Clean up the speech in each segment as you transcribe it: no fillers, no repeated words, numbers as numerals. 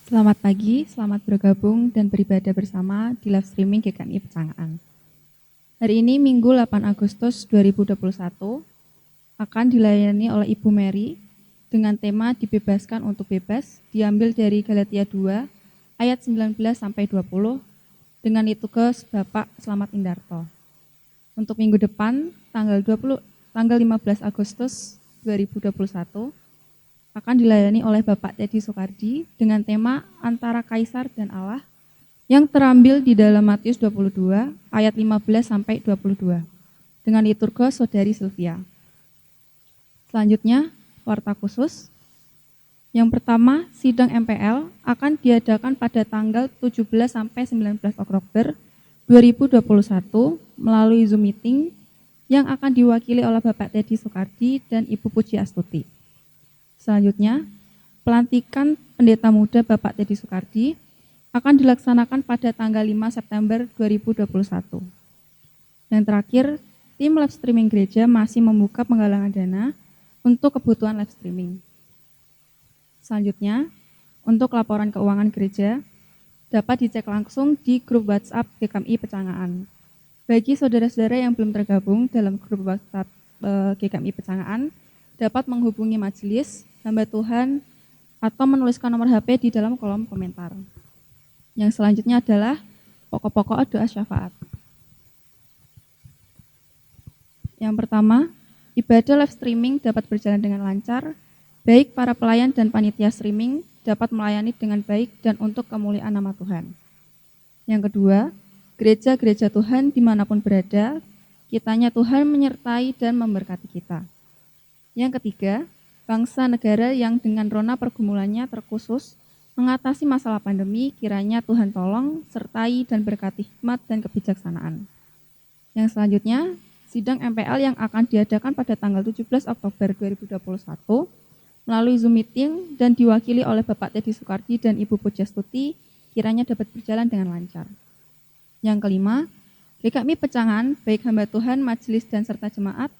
Selamat pagi, selamat bergabung dan beribadah bersama di live streaming GKMI Pecangaan. Hari ini Minggu 8 Agustus 2021 akan dilayani oleh Ibu Mary dengan tema dibebaskan untuk bebas, diambil dari Galatia 2 ayat 19 sampai 20 dengan liturgus Bapak Slamet Indarto. Untuk minggu depan tanggal 15 Agustus 2021 akan dilayani oleh Bapak Teddy Soekardi dengan tema Antara Kaisar dan Allah yang terambil di dalam Matius 22 ayat 15 sampai 22 dengan liturgus Saudari Sylvia. Selanjutnya, warta khusus. Yang pertama, sidang MPL akan diadakan pada tanggal 17 sampai 19 Oktober 2021 melalui Zoom meeting yang akan diwakili oleh Bapak Teddy Soekardi dan Ibu Puji Astuti. Selanjutnya, pelantikan pendeta muda Bapak Teddy Soekardi akan dilaksanakan pada tanggal 5 September 2021. Dan terakhir, tim live streaming gereja masih membuka penggalangan dana untuk kebutuhan live streaming. Selanjutnya, untuk laporan keuangan gereja dapat dicek langsung di grup WhatsApp GKMI Pecangaan. Bagi saudara-saudara yang belum tergabung dalam grup WhatsApp GKMI Pecangaan, dapat menghubungi majelis, hamba Tuhan, atau menuliskan nomor HP di dalam kolom komentar. Yang selanjutnya adalah pokok-pokok doa syafaat. Yang pertama, ibadah live streaming dapat berjalan dengan lancar, baik para pelayan dan panitia streaming dapat melayani dengan baik dan untuk kemuliaan nama Tuhan. Yang kedua, gereja-gereja Tuhan dimanapun berada, kiranya Tuhan menyertai dan memberkati kita. Yang ketiga, bangsa negara yang dengan rona pergumulannya terkhusus mengatasi masalah pandemi, kiranya Tuhan tolong, sertai dan berkati hikmat dan kebijaksanaan. Yang selanjutnya, sidang MPL yang akan diadakan pada tanggal 17 Oktober 2021 melalui Zoom meeting dan diwakili oleh Bapak Teddy Soekardi dan Ibu Puji Astuti, kiranya dapat berjalan dengan lancar. Yang kelima, GKMI Pecangan, baik hamba Tuhan, majelis dan serta jemaat.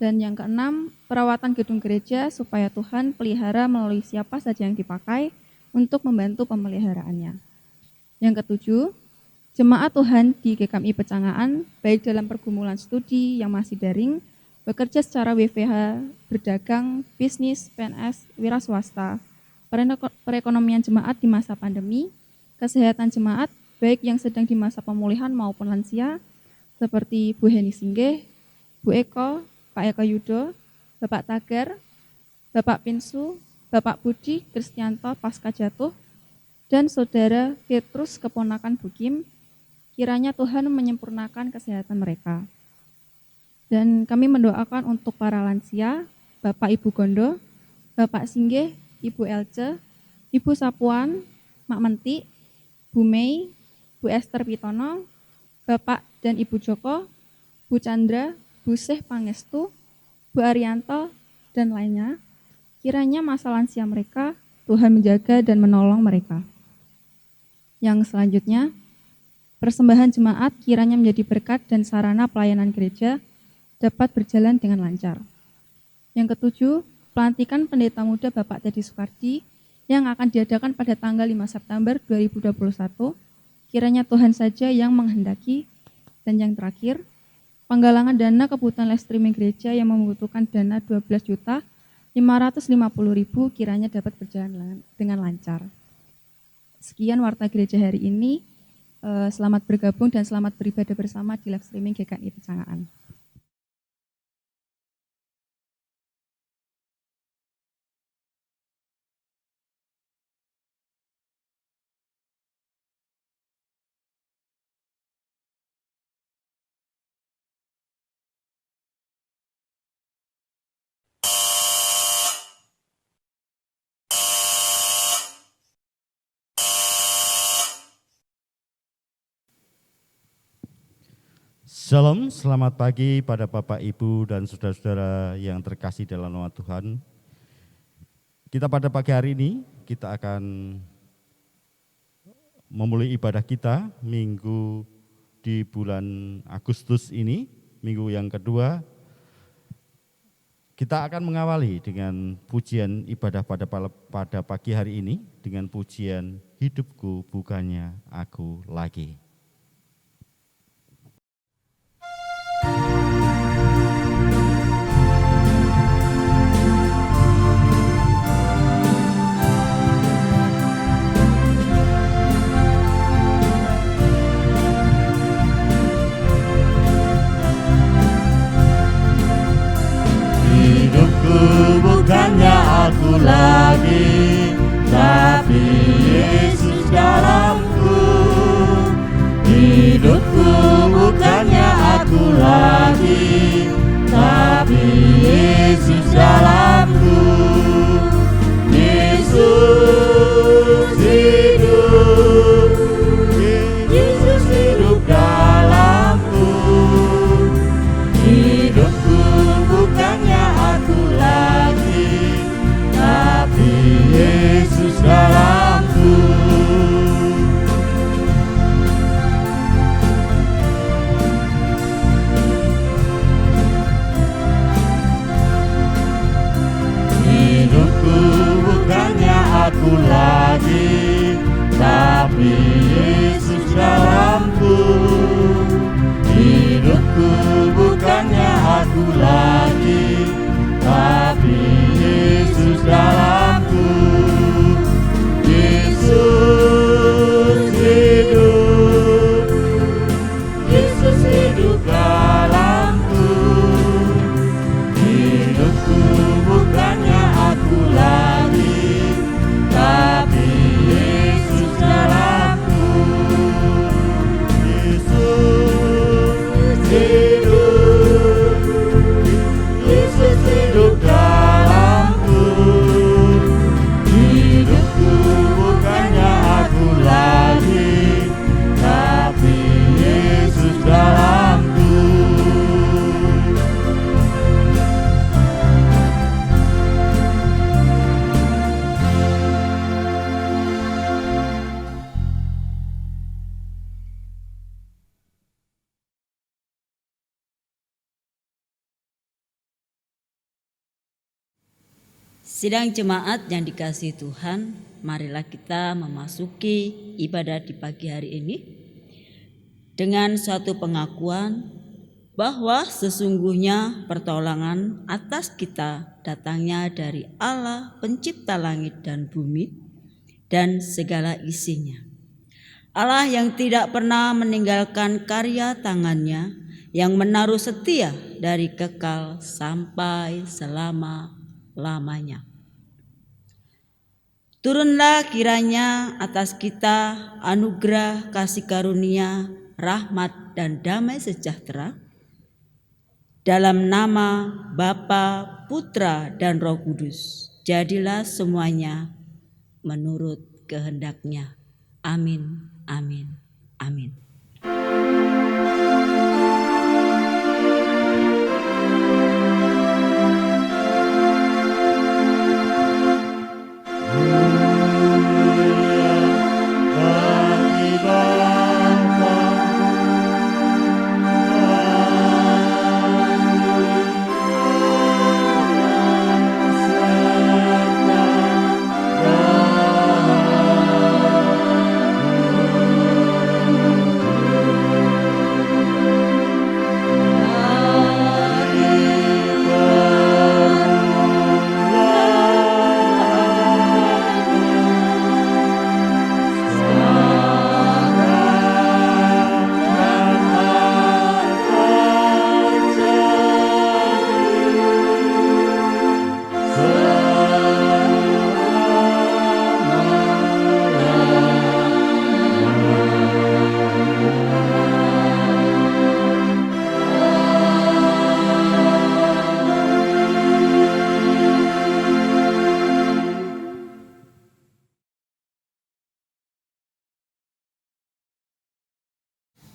Dan yang keenam, perawatan gedung gereja supaya Tuhan pelihara melalui siapa saja yang dipakai untuk membantu pemeliharaannya. Yang ketujuh, jemaat Tuhan di GKMI Pecangaan, baik dalam pergumulan studi yang masih daring, bekerja secara WFH, berdagang, bisnis, PNS, wira swasta, perekonomian jemaat di masa pandemi, kesehatan jemaat, baik yang sedang di masa pemulihan maupun lansia, seperti Bu Heni Singgeh, Bu Eko, Pak Eko Yudo, Bapak Tagar, Bapak Pinsu, Bapak Budi Kristianto pasca jatuh, dan Saudara Petrus keponakan Bukim, kiranya Tuhan menyempurnakan kesehatan mereka. Dan kami mendoakan untuk para lansia, Bapak Ibu Gondo, Bapak Singgeh, Ibu Elce, Ibu Sapuan, Mak Menti, Bu Mei, Bu Esther Pitono, Bapak dan Ibu Joko, Bu Chandra, Bu Seh Pangestu, Bu Arianto, dan lainnya, kiranya masa lansia mereka, Tuhan menjaga dan menolong mereka. Yang selanjutnya, persembahan jemaat kiranya menjadi berkat dan sarana pelayanan gereja dapat berjalan dengan lancar. Yang ketujuh, pelantikan pendeta muda Bapak Teddy Soekardi yang akan diadakan pada tanggal 5 September 2021, kiranya Tuhan saja yang menghendaki. Dan yang terakhir, penggalangan dana kebutuhan live streaming gereja yang membutuhkan dana 12.550.000 kiranya dapat berjalan dengan lancar. Sekian warta gereja hari ini. Selamat bergabung dan selamat beribadah bersama di live streaming GKMI Pecangaan. Shalom, selamat pagi pada Bapak, Ibu, dan saudara-saudara yang terkasih dalam nama Tuhan. Kita pada pagi hari ini, kita akan memulai ibadah kita minggu di bulan Agustus ini, minggu yang kedua. Kita akan mengawali dengan pujian ibadah pada pagi hari ini dengan pujian Hidupku Bukannya Aku Lagi. Bukannya aku lagi, tapi Yesus dalamku. Hidupku bukannya aku lagi, tapi Yesus dalamku. Yesus hidup, Yesus hidup dalamku. Hidupku bukannya aku lagi, tapi Yesus dalamku. Hidupku bukannya aku lagi, tapi Yesus dalamku. Hidupku bukannya aku lagi, tapi Yesus dalamku. Yesus hidup, Yesus hidup dalamku. Hidupku bukannya aku lagi, tapi Yesus dalamku. Yesus hidup, Yesus hidup dalamku. Hidupku bukannya aku lagi, tapi Yesus dalamku. Sidang jemaat yang dikasihi Tuhan, marilah kita memasuki ibadah di pagi hari ini dengan suatu pengakuan bahwa sesungguhnya pertolongan atas kita datangnya dari Allah pencipta langit dan bumi dan segala isinya. Allah yang tidak pernah meninggalkan karya tangannya, yang menaruh setia dari kekal sampai selama-lamanya. Turunlah kiranya atas kita anugerah kasih karunia, rahmat dan damai sejahtera. Dalam nama Bapa, Putra dan Roh Kudus, jadilah semuanya menurut kehendaknya. Amin, amin, amin.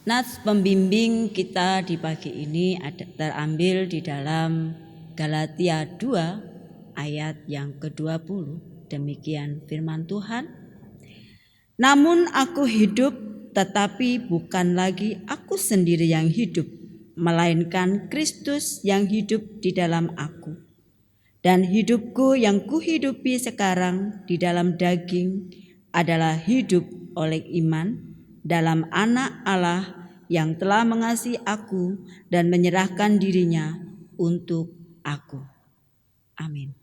Nats pembimbing kita di pagi ini terambil di dalam Galatia 2 ayat yang ke-20. Demikian firman Tuhan. Namun aku hidup, tetapi bukan lagi aku sendiri yang hidup, melainkan Kristus yang hidup di dalam aku. Dan hidupku yang kuhidupi sekarang di dalam daging adalah hidup oleh iman dalam Anak Allah yang telah mengasihi aku dan menyerahkan dirinya untuk aku. Amin.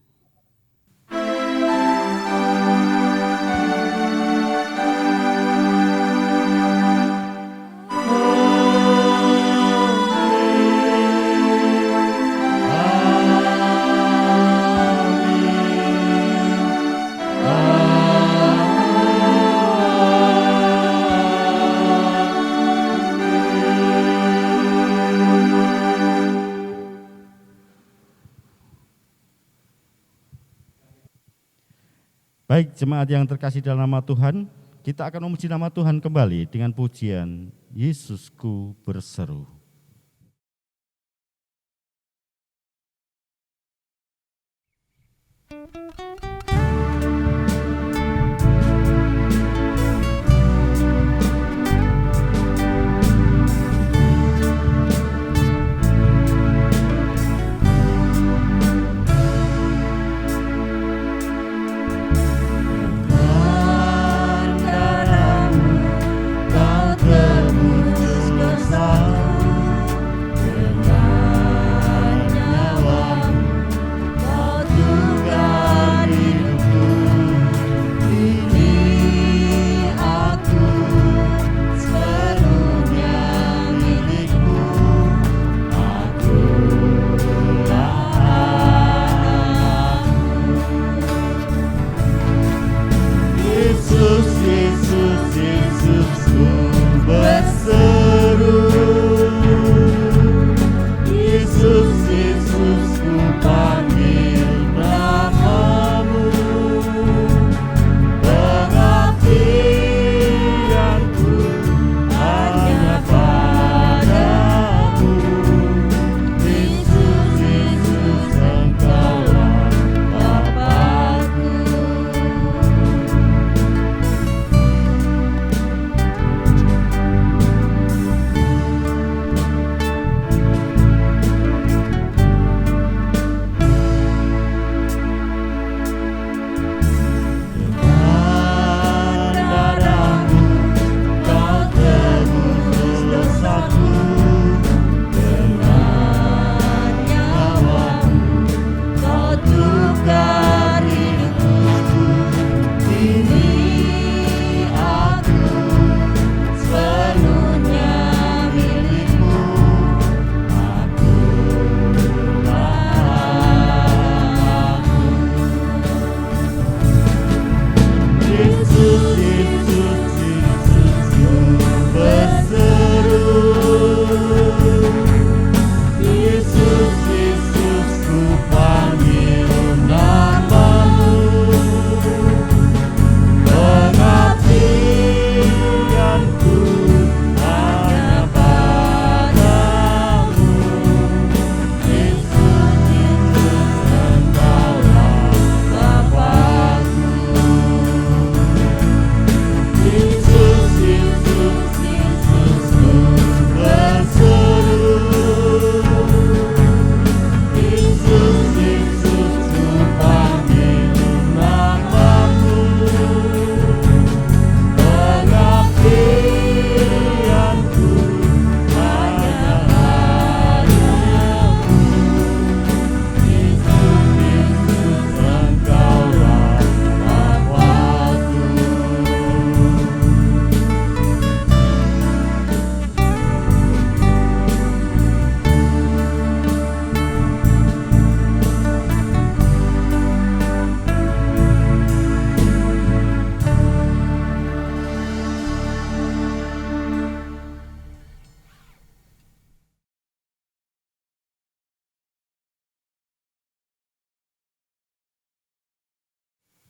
Baik, jemaat yang terkasih dalam nama Tuhan, kita akan memuji nama Tuhan kembali dengan pujian Yesusku berseru.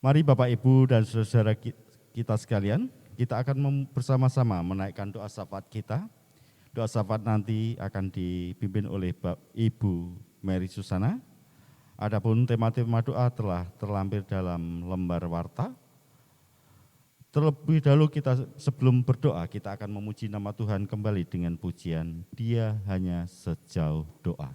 Mari Bapak, Ibu, dan saudara kita sekalian, kita akan bersama-sama menaikkan doa syafaat kita. Doa syafaat nanti akan dipimpin oleh Ibu Mary Susana. Adapun tema-tema doa telah terlampir dalam lembar warta. Terlebih dahulu sebelum berdoa, kita akan memuji nama Tuhan kembali dengan pujian Dia Hanya Sejauh Doa.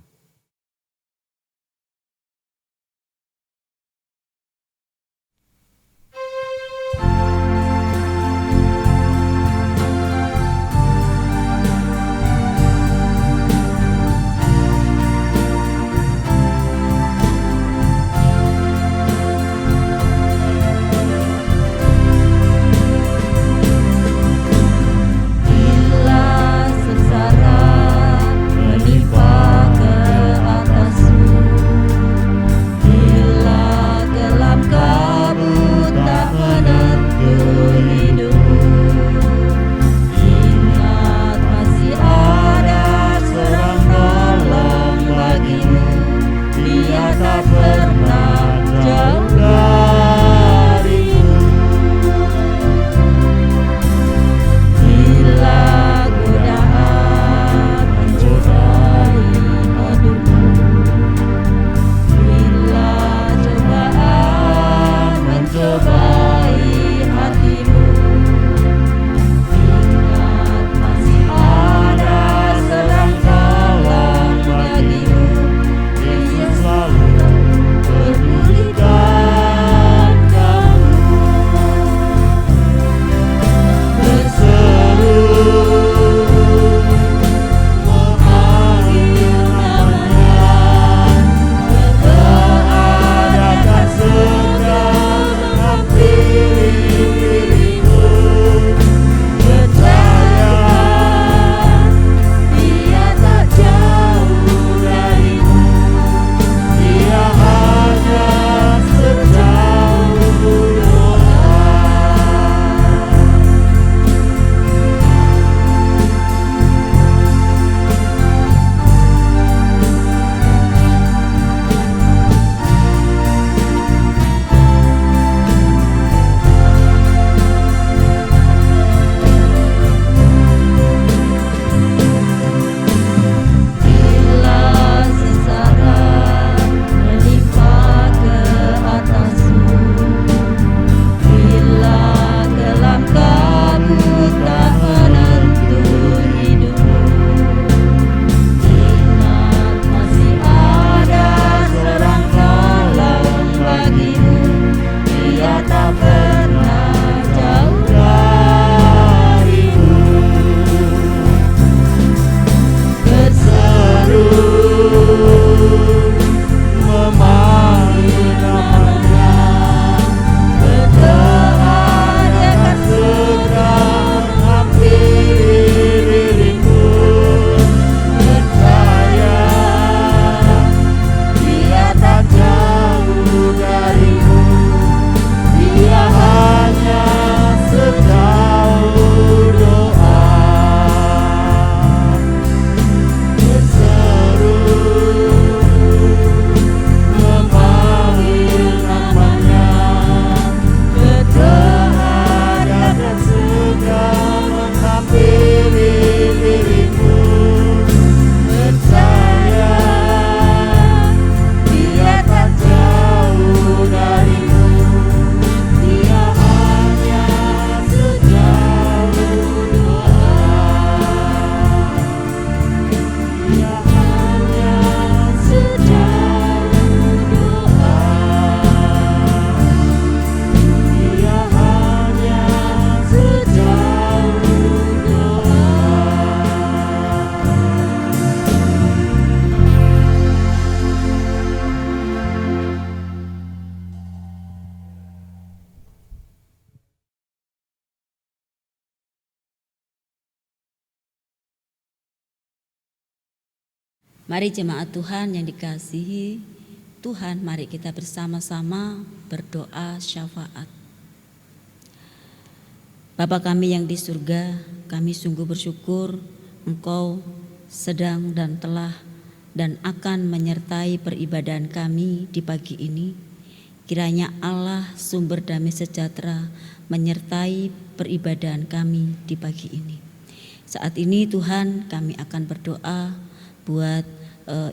Mari jemaat Tuhan yang dikasihi Tuhan, mari kita bersama-sama berdoa syafaat. Bapa kami yang di surga, kami sungguh bersyukur Engkau sedang dan telah dan akan menyertai peribadahan kami di pagi ini. Kiranya Allah sumber damai sejahtera menyertai peribadahan kami di pagi ini. Saat ini Tuhan, kami akan berdoa buat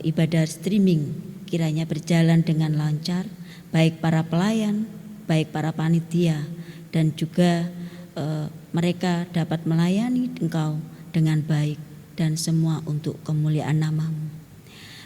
ibadah streaming kiranya berjalan dengan lancar, baik para pelayan, baik para panitia, dan juga mereka dapat melayani Engkau dengan baik dan semua untuk kemuliaan nama-Mu.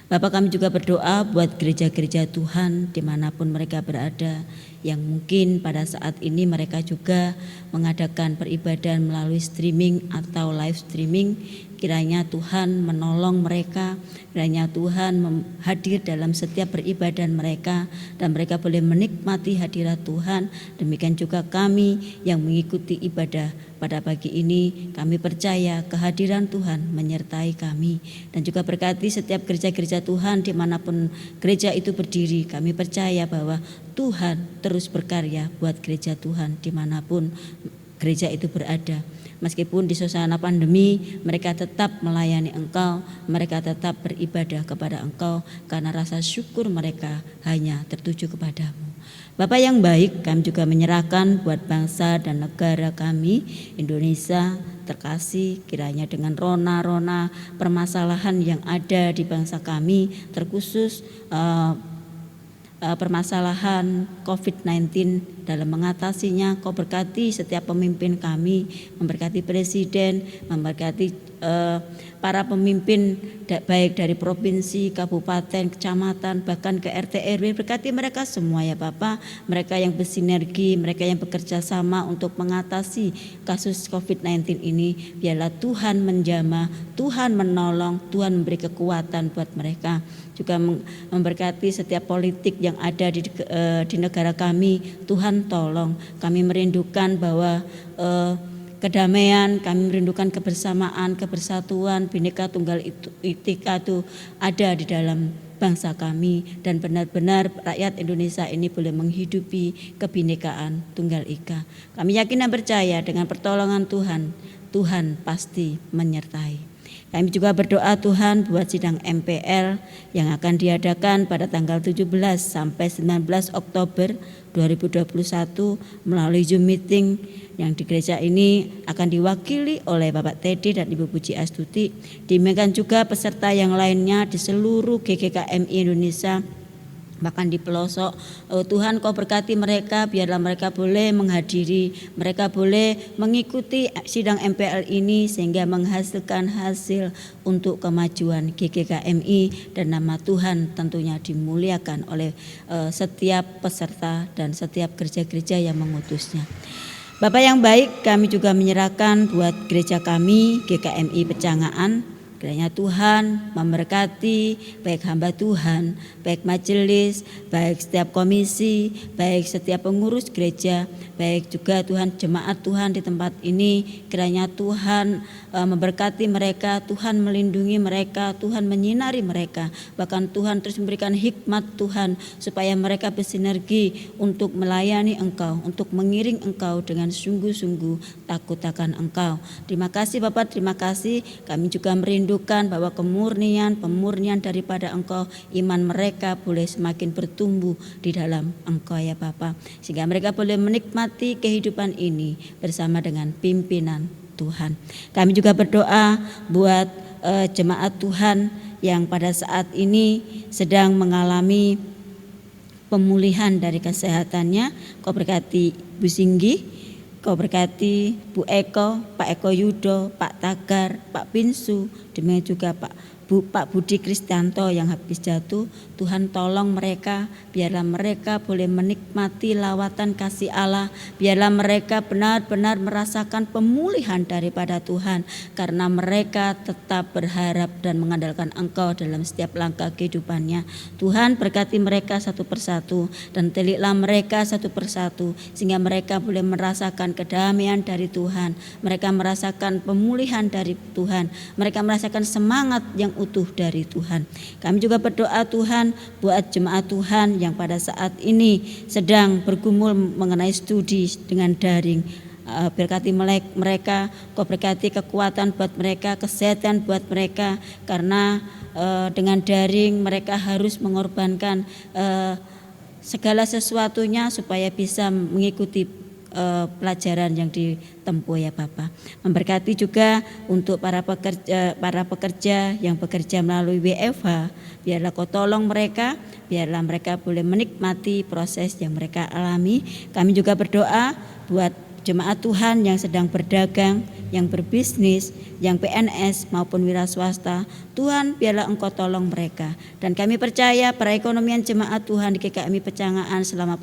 Bapak, kami juga berdoa buat gereja-gereja Tuhan dimanapun mereka berada, yang mungkin pada saat ini mereka juga mengadakan peribadahan melalui streaming atau live streaming. Kiranya Tuhan menolong mereka, kiranya Tuhan hadir dalam setiap peribadahan mereka dan mereka boleh menikmati hadirat Tuhan. Demikian juga kami yang mengikuti ibadah pada pagi ini, kami percaya kehadiran Tuhan menyertai kami dan juga berkati setiap gereja-gereja Tuhan dimanapun gereja itu berdiri. Kami percaya bahwa Tuhan terus berkarya buat gereja Tuhan dimanapun gereja itu berada. Meskipun di suasana pandemi, mereka tetap melayani Engkau, mereka tetap beribadah kepada Engkau karena rasa syukur mereka hanya tertuju kepadamu. Bapa yang baik, kami juga menyerahkan buat bangsa dan negara kami, Indonesia terkasih, kiranya dengan rona-rona permasalahan yang ada di bangsa kami, terkhusus permasalahan COVID-19 dalam mengatasinya. Kau berkati setiap pemimpin kami, memberkati presiden, memberkati para pemimpin baik dari provinsi, kabupaten, kecamatan, bahkan ke RT RW. Berkati mereka semua ya Bapak, mereka yang bersinergi, mereka yang bekerja sama untuk mengatasi kasus COVID-19 ini. Biarlah Tuhan menjamah, Tuhan menolong, Tuhan memberi kekuatan buat mereka. Juga memberkati setiap politik yang ada di negara kami. Tuhan tolong, kami merindukan bahwa kedamaian, kami merindukan kebersamaan, kebersatuan, Bhinneka Tunggal Ika itu ada di dalam bangsa kami, dan benar-benar rakyat Indonesia ini boleh menghidupi kebinekaan Tunggal Ika. Kami yakin dan percaya dengan pertolongan Tuhan, Tuhan pasti menyertai. Kami juga berdoa Tuhan buat sidang MPL yang akan diadakan pada tanggal 17 sampai 19 Oktober 2021 melalui Zoom meeting yang di gereja ini akan diwakili oleh Bapak Teddy dan Ibu Puji Astuti. Demikian juga peserta yang lainnya di seluruh GKKMI Indonesia, bahkan di pelosok. Tuhan Kau berkati mereka, biarlah mereka boleh menghadiri, mereka boleh mengikuti sidang MPL ini sehingga menghasilkan hasil untuk kemajuan GKKMI dan nama Tuhan tentunya dimuliakan oleh setiap peserta dan setiap gereja-gereja yang mengutusnya. Bapak yang baik, kami juga menyerahkan buat gereja kami GKMI Pecangaan. Kiranya Tuhan memberkati baik hamba Tuhan, baik majelis, baik setiap komisi, baik setiap pengurus gereja, baik juga Tuhan jemaat Tuhan di tempat ini. Kiranya Tuhan memberkati mereka, Tuhan melindungi mereka, Tuhan menyinari mereka. Bahkan Tuhan terus memberikan hikmat Tuhan supaya mereka bersinergi untuk melayani Engkau, untuk mengiring Engkau dengan sungguh-sungguh takut akan Engkau. Terima kasih Bapak, terima kasih. Kami juga merindukan bahwa pemurnian daripada Engkau, iman mereka boleh semakin bertumbuh di dalam Engkau ya Bapa, sehingga mereka boleh menikmati kehidupan ini bersama dengan pimpinan Tuhan. Kami juga berdoa buat jemaat Tuhan yang pada saat ini sedang mengalami pemulihan dari kesehatannya. Kau berkati Bu Singgi, Kau berkati Bu Eko, Pak Eko Yudo, Pak Tagar, Pak Pinsu, demikian juga Pak Budi Kristianto yang habis jatuh. Tuhan tolong mereka, biarlah mereka boleh menikmati lawatan kasih Allah, biarlah mereka benar-benar merasakan pemulihan daripada Tuhan, karena mereka tetap berharap dan mengandalkan Engkau dalam setiap langkah kehidupannya. Tuhan berkati mereka satu persatu dan teliklah mereka satu persatu, sehingga mereka boleh merasakan kedamaian dari Tuhan, mereka merasakan pemulihan dari Tuhan, mereka merasakan semangat yang utuh dari Tuhan. Kami juga berdoa Tuhan buat jemaat Tuhan yang pada saat ini sedang bergumul mengenai studi dengan daring. Berkati mereka, Kau berkati kekuatan buat mereka, kesehatan buat mereka, karena dengan daring mereka harus mengorbankan segala sesuatunya supaya bisa mengikuti pelajaran yang ditempuh ya Bapak. Memberkati juga untuk para pekerja yang bekerja melalui WFH, biarlah Kau tolong mereka, biarlah mereka boleh menikmati proses yang mereka alami. Kami juga berdoa buat jemaat Tuhan yang sedang berdagang, yang berbisnis, yang PNS maupun wira swasta. Tuhan, biarlah Engkau tolong mereka. Dan kami percaya perekonomian jemaat Tuhan di GKMI Pecangaan selama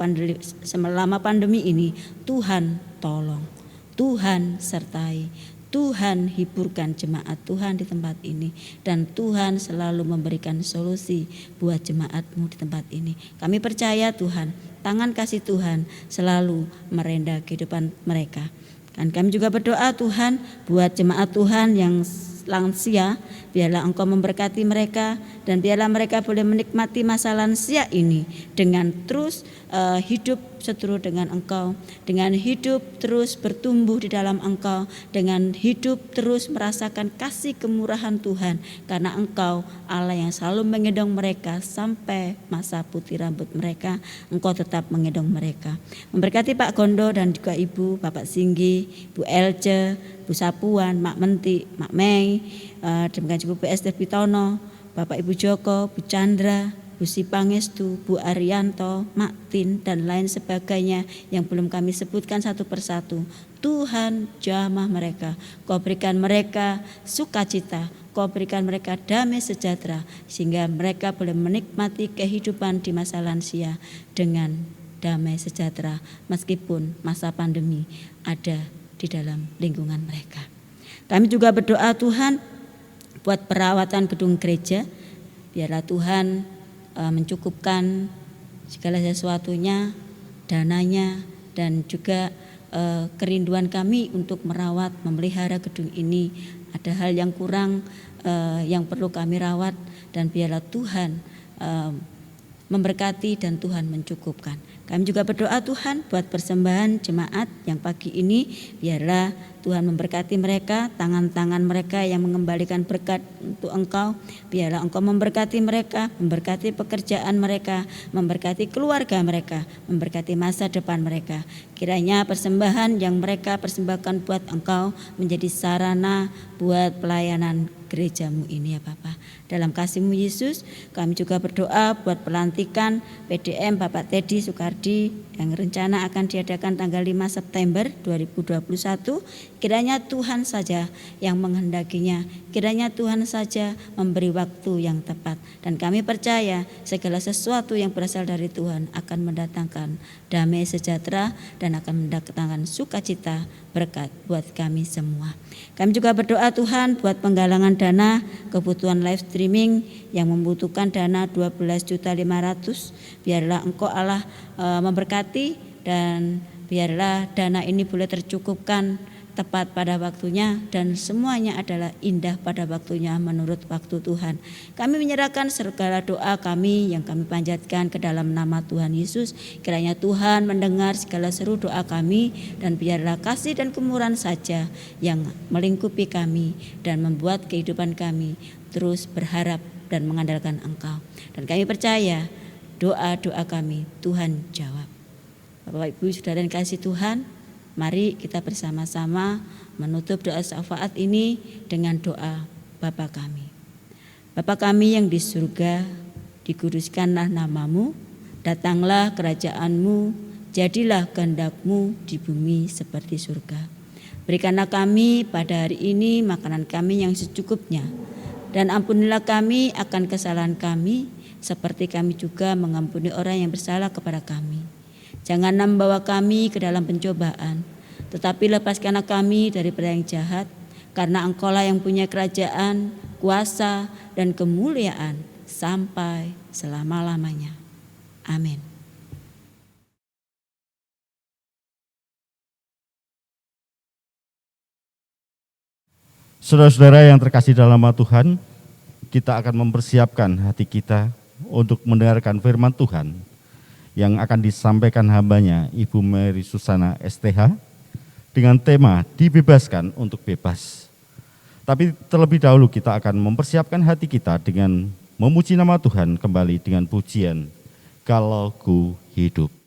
pandemi ini, Tuhan tolong, Tuhan sertai, Tuhan hiburkan jemaat Tuhan di tempat ini, dan Tuhan selalu memberikan solusi buat jemaat-Mu di tempat ini. Kami percaya Tuhan, tangan kasih Tuhan selalu merenda kehidupan mereka. Dan kami juga berdoa Tuhan buat jemaat Tuhan yang lansia, biarlah Engkau memberkati mereka, dan biarlah mereka boleh menikmati masa lansia ini dengan terus hidup seterus dengan Engkau, dengan hidup terus bertumbuh di dalam Engkau, dengan hidup terus merasakan kasih kemurahan Tuhan, karena Engkau Allah yang selalu menggendong mereka sampai masa putih rambut mereka. Engkau tetap menggendong mereka. Memberkati Pak Gondo dan juga Ibu, Bapak Singgi, Bu Elce, Bu Sapuan, Mak Menti, Mak Mei, demikian juga Bu Esther Bitono, Bapak Ibu Joko, Bu Chandra, Bu Sipangestu, Bu Arianto, Mak Tin, dan lain sebagainya yang belum kami sebutkan satu persatu. Tuhan jamah mereka, Kau berikan mereka sukacita, Kau berikan mereka damai sejahtera, sehingga mereka boleh menikmati kehidupan di masa lansia dengan damai sejahtera, meskipun masa pandemi ada di dalam lingkungan mereka. Kami juga berdoa Tuhan buat perawatan gedung gereja, biarlah Tuhan mencukupkan segala sesuatunya, dananya, dan juga kerinduan kami untuk merawat, memelihara gedung ini. Ada hal yang kurang yang perlu kami rawat, dan biarlah Tuhan memberkati dan Tuhan mencukupkan. Kami juga berdoa Tuhan buat persembahan jemaat yang pagi ini, biarlah Tuhan memberkati mereka, tangan-tangan mereka yang mengembalikan berkat untuk Engkau. Biarlah Engkau memberkati mereka, memberkati pekerjaan mereka, memberkati keluarga mereka, memberkati masa depan mereka. Kiranya persembahan yang mereka persembahkan buat Engkau menjadi sarana buat pelayanan gerejamu ini ya Bapak. Dalam kasih-Mu Yesus, kami juga berdoa buat pelantikan PDM Bapak Teddy Sukardi yang rencana akan diadakan tanggal 5 September 2021. Kiranya Tuhan saja yang menghendakinya, kiranya Tuhan saja memberi waktu yang tepat, dan kami percaya segala sesuatu yang berasal dari Tuhan akan mendatangkan damai sejahtera dan akan mendatangkan sukacita berkat buat kami semua. Kami juga berdoa Tuhan buat penggalangan dana kebutuhan live streaming yang membutuhkan dana 12.500.000. Biarlah Engkau Allah memberkati, dan biarlah dana ini boleh tercukupkan tepat pada waktunya, dan semuanya adalah indah pada waktunya menurut waktu Tuhan. Kami menyerahkan segala doa kami yang kami panjatkan ke dalam nama Tuhan Yesus. Kiranya Tuhan mendengar segala seru doa kami, dan biarlah kasih dan kemurahan saja yang melingkupi kami dan membuat kehidupan kami terus berharap dan mengandalkan Engkau. Dan kami percaya doa-doa kami Tuhan jawab. Bapak Ibu Saudara yang kasih Tuhan, mari kita bersama-sama menutup doa syafaat ini dengan doa Bapa kami. Bapa kami yang di surga, dikuduskanlah nama-Mu, datanglah kerajaan-Mu, jadilah kehendak-Mu di bumi seperti surga. Berikanlah kami pada hari ini makanan kami yang secukupnya, dan ampunilah kami akan kesalahan kami, seperti kami juga mengampuni orang yang bersalah kepada kami. Jangan membawa kami ke dalam pencobaan, tetapi lepaskanlah kami daripada yang jahat, karena Engkau-lah yang punya kerajaan, kuasa, dan kemuliaan sampai selama-lamanya. Amin. Saudara-saudara yang terkasih dalam nama Tuhan, kita akan mempersiapkan hati kita untuk mendengarkan firman Tuhan yang akan disampaikan hambanya Ibu Mary Susana STH dengan tema dibebaskan untuk bebas. Tapi terlebih dahulu kita akan mempersiapkan hati kita dengan memuji nama Tuhan kembali dengan pujian Kalau Ku Hidup.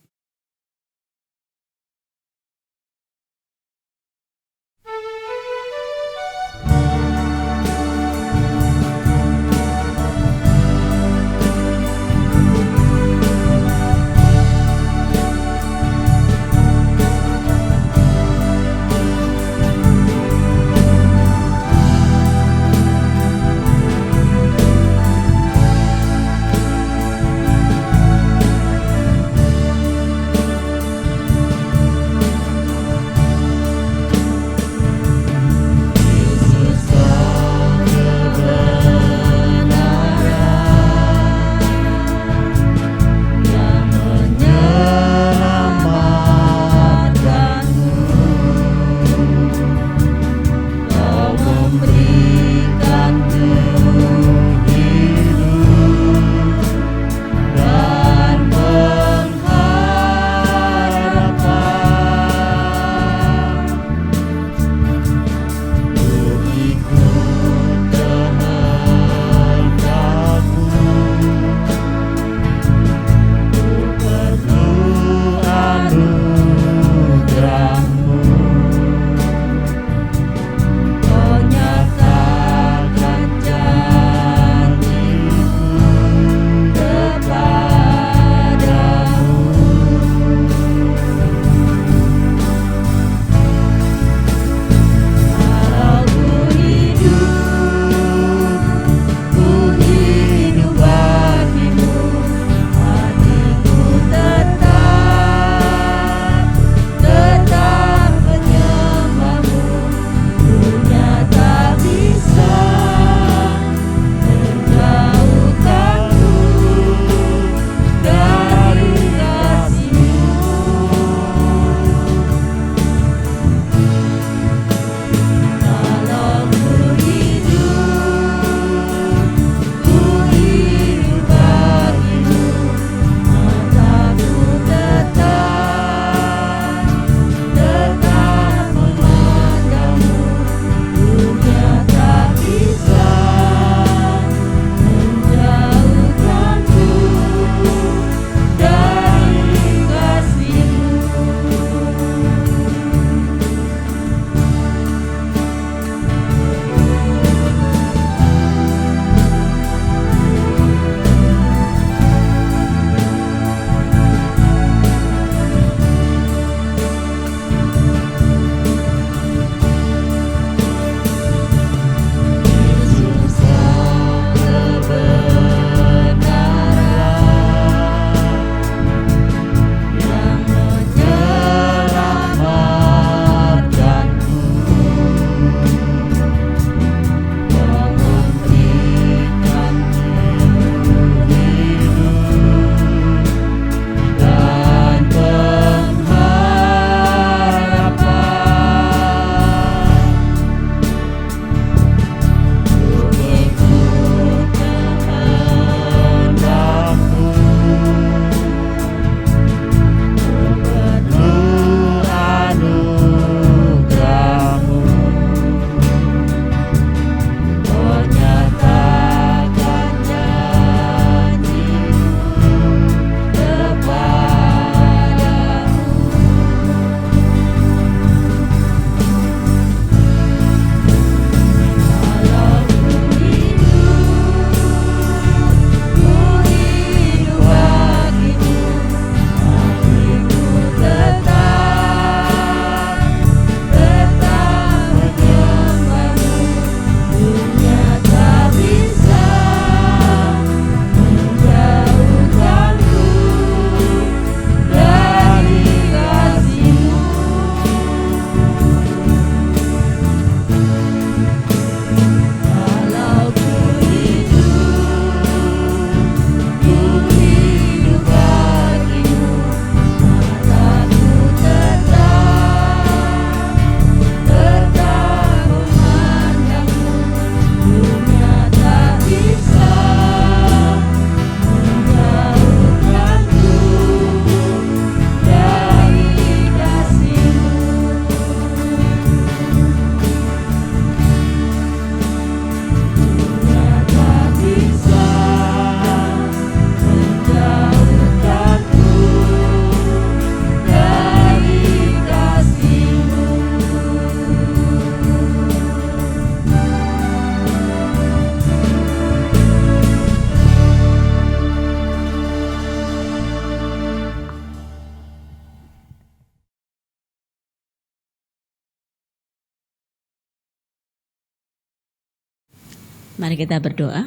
Mari kita berdoa.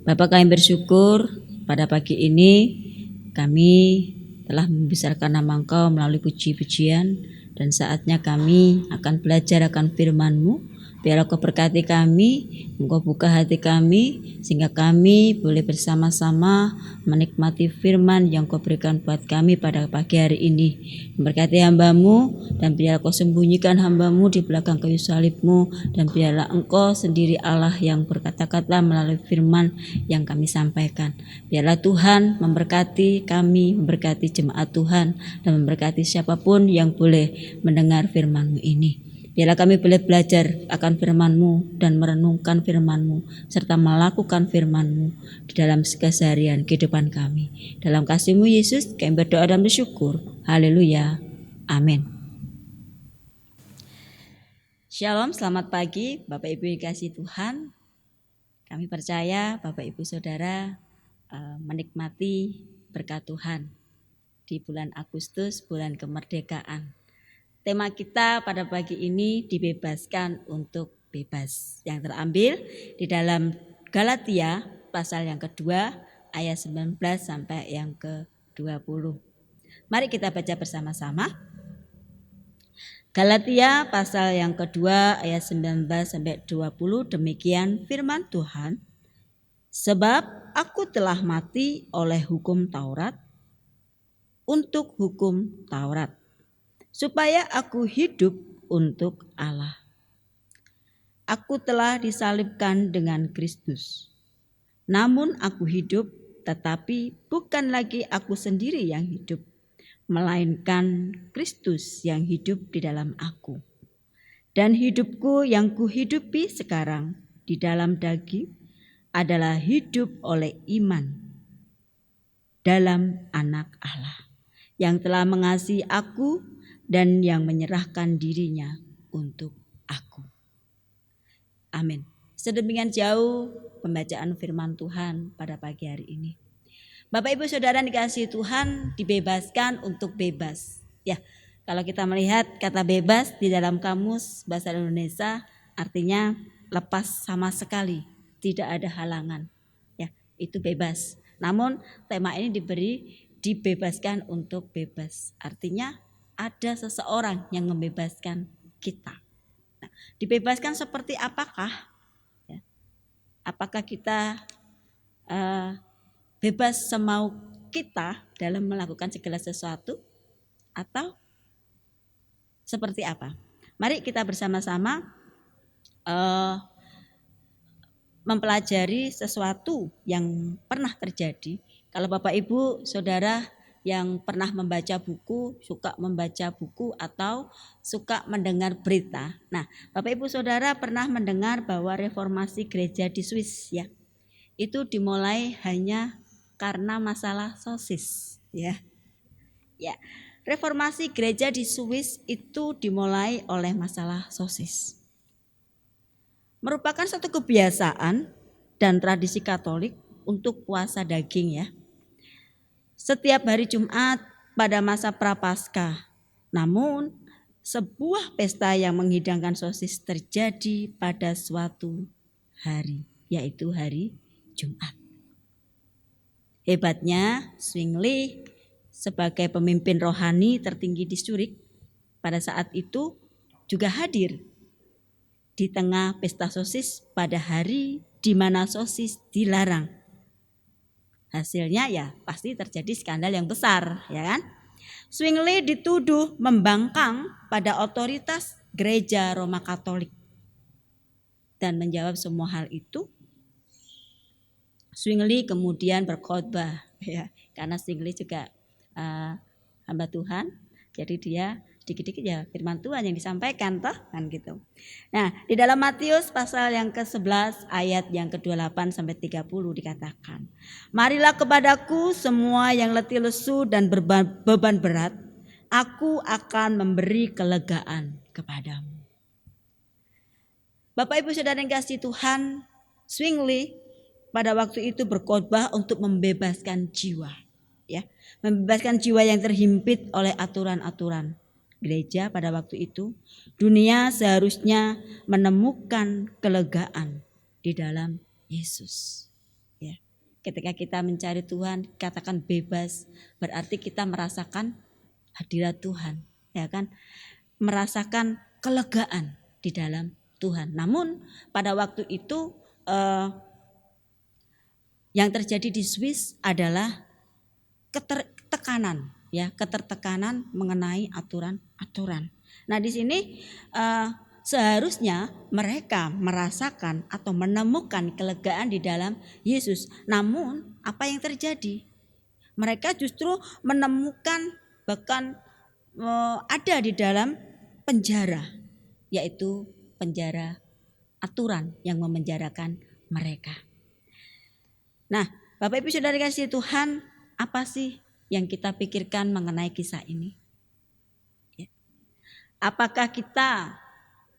Bapa, kami bersyukur pada pagi ini kami telah membesarkan nama Engkau melalui puji-pujian, dan saatnya kami akan belajar akan firman-Mu. Biarlah Kau berkati kami, Engkau buka hati kami, sehingga kami boleh bersama-sama menikmati firman yang Kau berikan buat kami pada pagi hari ini. Memberkati hamba-Mu, dan biarlah Kau sembunyikan hamba-Mu di belakang kayu salib-Mu, dan biarlah Engkau sendiri Allah yang berkata-kata melalui firman yang kami sampaikan. Biarlah Tuhan memberkati kami, memberkati jemaat Tuhan, dan memberkati siapapun yang boleh mendengar firman-Mu ini. Biarlah kami boleh belajar akan firman-Mu dan merenungkan firman-Mu serta melakukan firman-Mu di dalam keseharian kehidupan kami. Dalam kasih-Mu Yesus kami berdoa dan bersyukur. Haleluya. Amin. Shalom, selamat pagi Bapak Ibu yang dikasihi Tuhan. Kami percaya Bapak Ibu Saudara menikmati berkat Tuhan di bulan Agustus, bulan kemerdekaan. Tema kita pada pagi ini dibebaskan untuk bebas, yang terambil di dalam Galatia pasal yang kedua ayat 19 sampai yang ke-20. Mari kita baca bersama-sama. Galatia pasal yang kedua ayat 19 sampai 20, demikian firman Tuhan. Sebab aku telah mati oleh hukum Taurat untuk hukum Taurat, supaya aku hidup untuk Allah. Aku telah disalibkan dengan Kristus. Namun aku hidup, tetapi bukan lagi aku sendiri yang hidup, melainkan Kristus yang hidup di dalam aku. Dan hidupku yang kuhidupi sekarang di dalam daging adalah hidup oleh iman dalam Anak Allah yang telah mengasihi aku dan yang menyerahkan dirinya untuk aku. Amin. Sedemikian jauh pembacaan firman Tuhan pada pagi hari ini. Bapak Ibu Saudara dikasihi Tuhan, dibebaskan untuk bebas. Ya, kalau kita melihat kata bebas di dalam kamus bahasa Indonesia artinya lepas sama sekali, tidak ada halangan. Ya, itu bebas. Namun tema ini diberi dibebaskan untuk bebas. Artinya ada seseorang yang membebaskan kita. Nah, dibebaskan seperti apakah? Ya. Apakah kita bebas semau kita dalam melakukan segala sesuatu, atau seperti apa? Mari kita bersama-sama mempelajari sesuatu yang pernah terjadi. Kalau Bapak Ibu Saudara yang pernah membaca buku, suka membaca buku atau suka mendengar berita. Nah, Bapak Ibu Saudara pernah mendengar bahwa reformasi gereja di Swiss ya. Itu dimulai hanya karena masalah sosis ya. Ya. Reformasi gereja di Swiss itu dimulai oleh masalah sosis. Merupakan suatu kebiasaan dan tradisi Katolik untuk puasa daging ya. Setiap hari Jumat pada masa Prapaskah. Namun sebuah pesta yang menghidangkan sosis terjadi pada suatu hari, yaitu hari Jumat. Hebatnya Zwingli sebagai pemimpin rohani tertinggi di Zurich pada saat itu juga hadir di tengah pesta sosis pada hari di mana sosis dilarang. Hasilnya ya pasti terjadi skandal yang besar, ya kan? Zwingli dituduh membangkang pada otoritas gereja Roma Katolik. Dan menjawab semua hal itu, Zwingli kemudian berkhotbah ya, karena Zwingli juga hamba Tuhan, jadi dia dikit-dikit ya firman Tuhan yang disampaikan toh kan gitu. Nah, di dalam Matius pasal yang ke-11 ayat yang ke-28 sampai 30 dikatakan, "Marilah kepadaku semua yang letih lesu dan beban berat, aku akan memberi kelegaan kepadamu." Bapak Ibu Saudara yang kasih Tuhan, Zwingli pada waktu itu berkhotbah untuk membebaskan jiwa, ya, membebaskan jiwa yang terhimpit oleh aturan-aturan gereja pada waktu itu. Dunia seharusnya menemukan kelegaan di dalam Yesus. Ya. Ketika kita mencari Tuhan, katakan bebas, berarti kita merasakan hadirat Tuhan, ya kan? Merasakan kelegaan di dalam Tuhan. Namun pada waktu itu yang terjadi di Swiss adalah ketertekanan, ya, ketertekanan mengenai aturan-aturan. Nah, di sini seharusnya mereka merasakan atau menemukan kelegaan di dalam Yesus. Namun apa yang terjadi? Mereka justru menemukan bahkan ada di dalam penjara, yaitu penjara aturan yang memenjarakan mereka. Nah, Bapak Ibu Saudara kasih Tuhan, apa sih yang kita pikirkan mengenai kisah ini? Ya. Apakah kita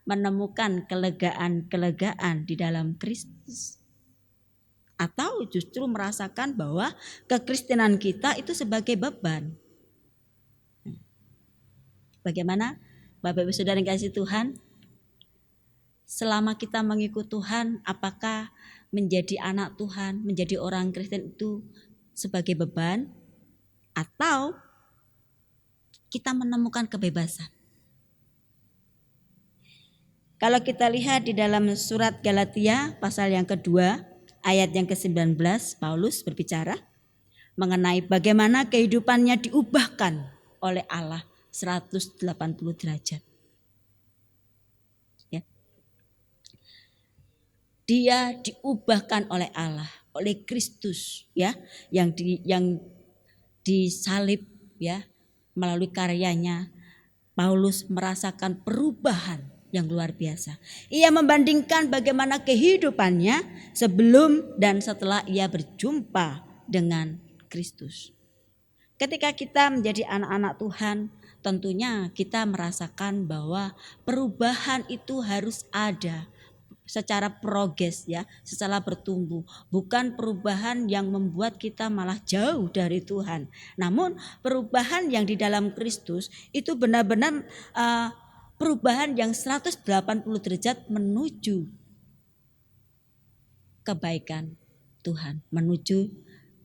menemukan kelegaan di dalam Kristus? Atau justru merasakan bahwa kekristenan kita itu sebagai beban? Bagaimana Bapak Ibu Saudara yang kasih Tuhan? Selama kita mengikut Tuhan, apakah menjadi anak Tuhan, menjadi orang Kristen itu sebagai beban? Atau kita menemukan kebebasan? Kalau kita lihat di dalam surat Galatia pasal yang kedua, ayat yang ke-19, Paulus berbicara mengenai bagaimana kehidupannya diubahkan oleh Allah 180 derajat. Ya. Dia diubahkan oleh Allah, oleh Kristus, ya, yang disalib, ya, melalui karyanya. Paulus merasakan perubahan yang luar biasa. Ia membandingkan bagaimana kehidupannya sebelum dan setelah ia berjumpa dengan Kristus. Ketika kita menjadi anak-anak Tuhan, tentunya kita merasakan bahwa perubahan itu harus ada secara progres, ya, secara bertumbuh. Bukan perubahan yang membuat kita malah jauh dari Tuhan. Namun perubahan yang di dalam Kristus itu benar-benar perubahan yang 180 derajat menuju kebaikan Tuhan, menuju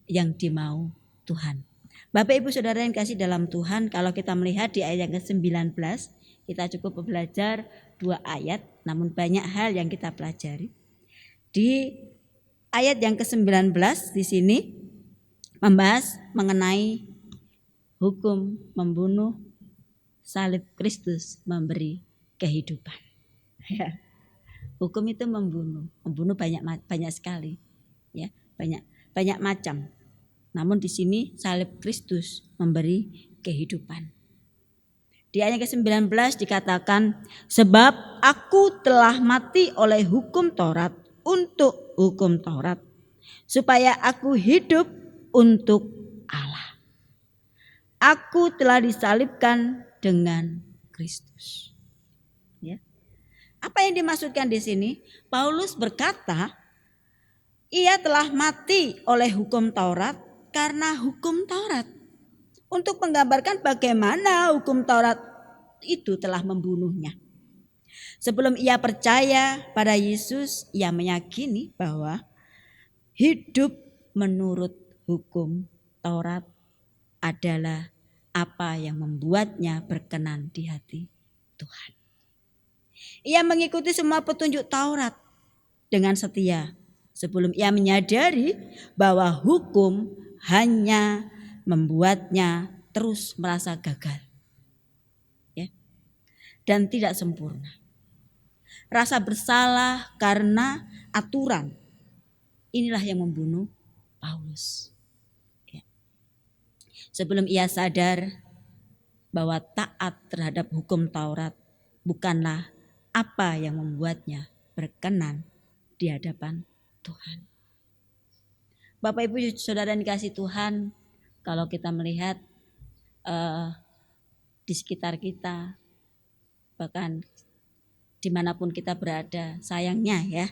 yang dimau Tuhan. Bapak Ibu Saudara yang kasih dalam Tuhan, kalau kita melihat di ayat yang ke-19, kita cukup belajar 2 ayat, namun banyak hal yang kita pelajari. Di ayat yang ke-19 di sini membahas mengenai hukum membunuh, salib Kristus memberi kehidupan. Ya. Hukum itu membunuh banyak sekali, ya, banyak macam. Namun di sini salib Kristus memberi kehidupan. Di ayat ke-19 dikatakan, sebab aku telah mati oleh hukum Taurat untuk hukum Taurat, supaya aku hidup untuk Allah. Aku telah disalibkan dengan Kristus. Ya. Apa yang dimaksudkan di sini? Paulus berkata, ia telah mati oleh hukum Taurat karena hukum Taurat. Untuk menggambarkan bagaimana hukum Taurat itu telah membunuhnya. Sebelum ia percaya pada Yesus, ia meyakini bahwa hidup menurut hukum Taurat adalah apa yang membuatnya berkenan di hati Tuhan. Ia mengikuti semua petunjuk Taurat dengan setia sebelum ia menyadari bahwa hukum hanya membuatnya terus merasa gagal, ya, dan tidak sempurna. Rasa bersalah karena aturan, inilah yang membunuh Paulus. Ya. Sebelum ia sadar bahwa taat terhadap hukum Taurat bukanlah apa yang membuatnya berkenan di hadapan Tuhan. Bapak Ibu Saudara yang dikasihi Tuhan, kalau kita melihat di sekitar kita, bahkan dimanapun kita berada, sayangnya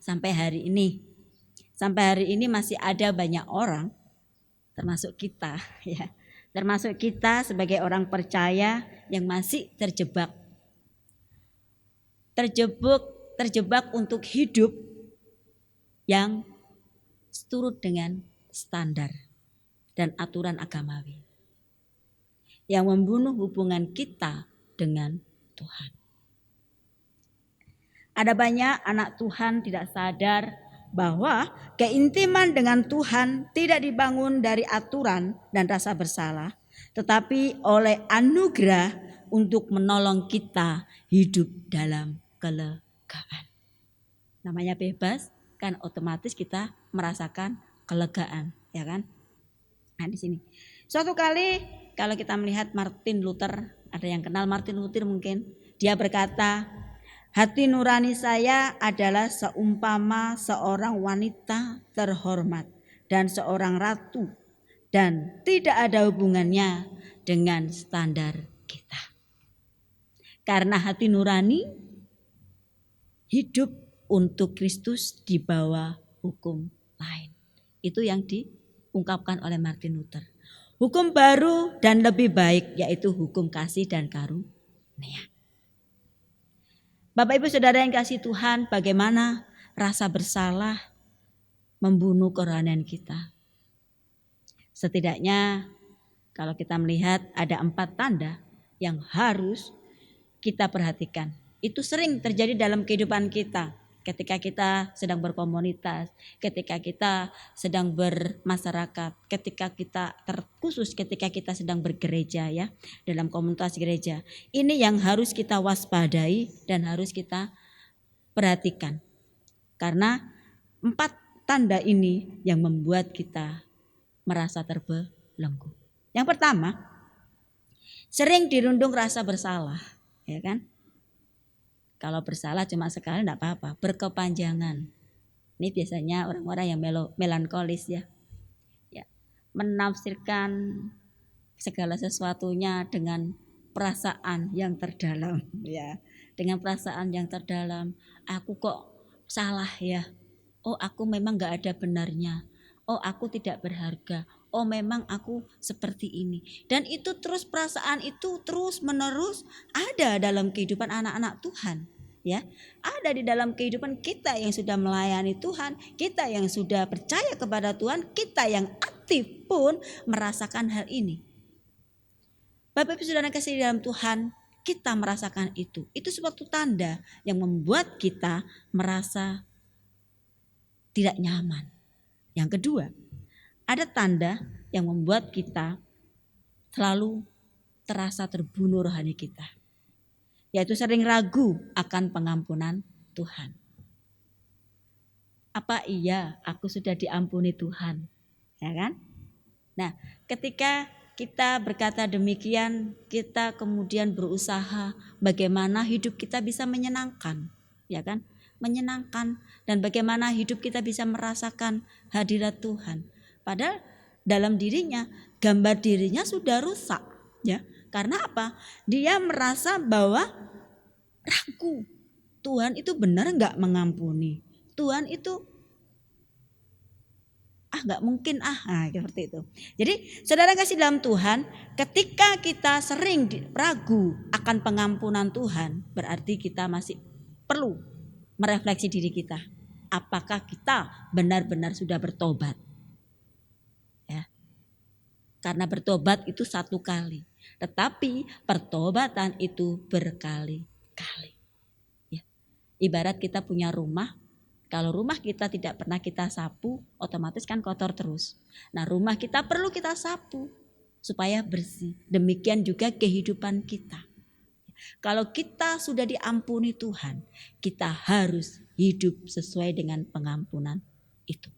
sampai hari ini masih ada banyak orang, termasuk kita, ya, termasuk kita sebagai orang percaya yang masih terjebak terjebak untuk hidup yang seturut dengan standar dan aturan agamawi yang membunuh hubungan kita dengan Tuhan. Ada banyak anak Tuhan tidak sadar bahwa keintiman dengan Tuhan tidak dibangun dari aturan dan rasa bersalah, tetapi oleh anugerah untuk menolong kita hidup dalam kelegaan. Namanya bebas, kan otomatis kita merasakan kelegaan, ya kan? Nah, di sini. Suatu kali kalau kita melihat Martin Luther, ada yang kenal Martin Luther mungkin, dia berkata, hati nurani saya adalah seumpama seorang wanita terhormat dan seorang ratu, dan tidak ada hubungannya dengan standar kita. Karena hati nurani hidup untuk Kristus di bawah hukum lain. Itu yang diungkapkan oleh Martin Luther. Hukum baru dan lebih baik, yaitu hukum kasih dan karunia. Bapak Ibu Saudara yang kasih Tuhan, bagaimana rasa bersalah membunuh kerohanian kita? Setidaknya kalau kita melihat ada 4 tanda yang harus kita perhatikan. Itu sering terjadi dalam kehidupan kita. Ketika kita sedang berkomunitas, ketika kita sedang bermasyarakat, ketika kita terkhusus ketika kita sedang bergereja, ya, dalam komunitas gereja. Ini yang harus kita waspadai dan harus kita perhatikan. Karena 4 tanda ini yang membuat kita merasa terbelenggu. Yang pertama, sering dirundung rasa bersalah, ya kan? Kalau bersalah cuma sekali enggak apa-apa, berkepanjangan. Ini biasanya orang-orang yang melankolis, ya. Ya, menafsirkan segala sesuatunya dengan perasaan yang terdalam, ya. Dengan perasaan yang terdalam, aku kok salah ya. Oh, aku memang enggak ada benarnya. Oh, aku tidak berharga. Oh, memang aku seperti ini. Dan itu terus, perasaan itu terus menerus ada dalam kehidupan anak-anak Tuhan, ya. Ada di dalam kehidupan kita yang sudah melayani Tuhan, kita yang sudah percaya kepada Tuhan, kita yang aktif pun merasakan hal ini. Bapak Ibu Saudara kasih dalam Tuhan, kita merasakan itu. Itu suatu tanda yang membuat kita merasa tidak nyaman. Yang kedua, ada tanda yang membuat kita selalu terasa terbunuh rohani kita, yaitu sering ragu akan pengampunan Tuhan. Apa iya aku sudah diampuni Tuhan? Ya kan? Nah, ketika kita berkata demikian, kita kemudian berusaha bagaimana hidup kita bisa menyenangkan, ya kan? Menyenangkan, dan bagaimana hidup kita bisa merasakan hadirat Tuhan. Padahal dalam dirinya, gambar dirinya sudah rusak, ya. Karena apa? Dia merasa bahwa ragu. Tuhan itu benar enggak mengampuni? Tuhan itu enggak mungkin seperti itu. Jadi saudara kasih dalam Tuhan, ketika kita sering ragu akan pengampunan Tuhan, berarti kita masih perlu merefleksi diri kita. Apakah kita benar-benar sudah bertobat? Ya. Karena bertobat itu 1 kali, tetapi pertobatan itu berkali-kali. Ya. Ibarat kita punya rumah, kalau rumah kita tidak pernah kita sapu, otomatis kan kotor terus. Nah, rumah kita perlu kita sapu supaya bersih. Demikian juga kehidupan kita. Kalau kita sudah diampuni Tuhan, kita harus hidup sesuai dengan pengampunan itu.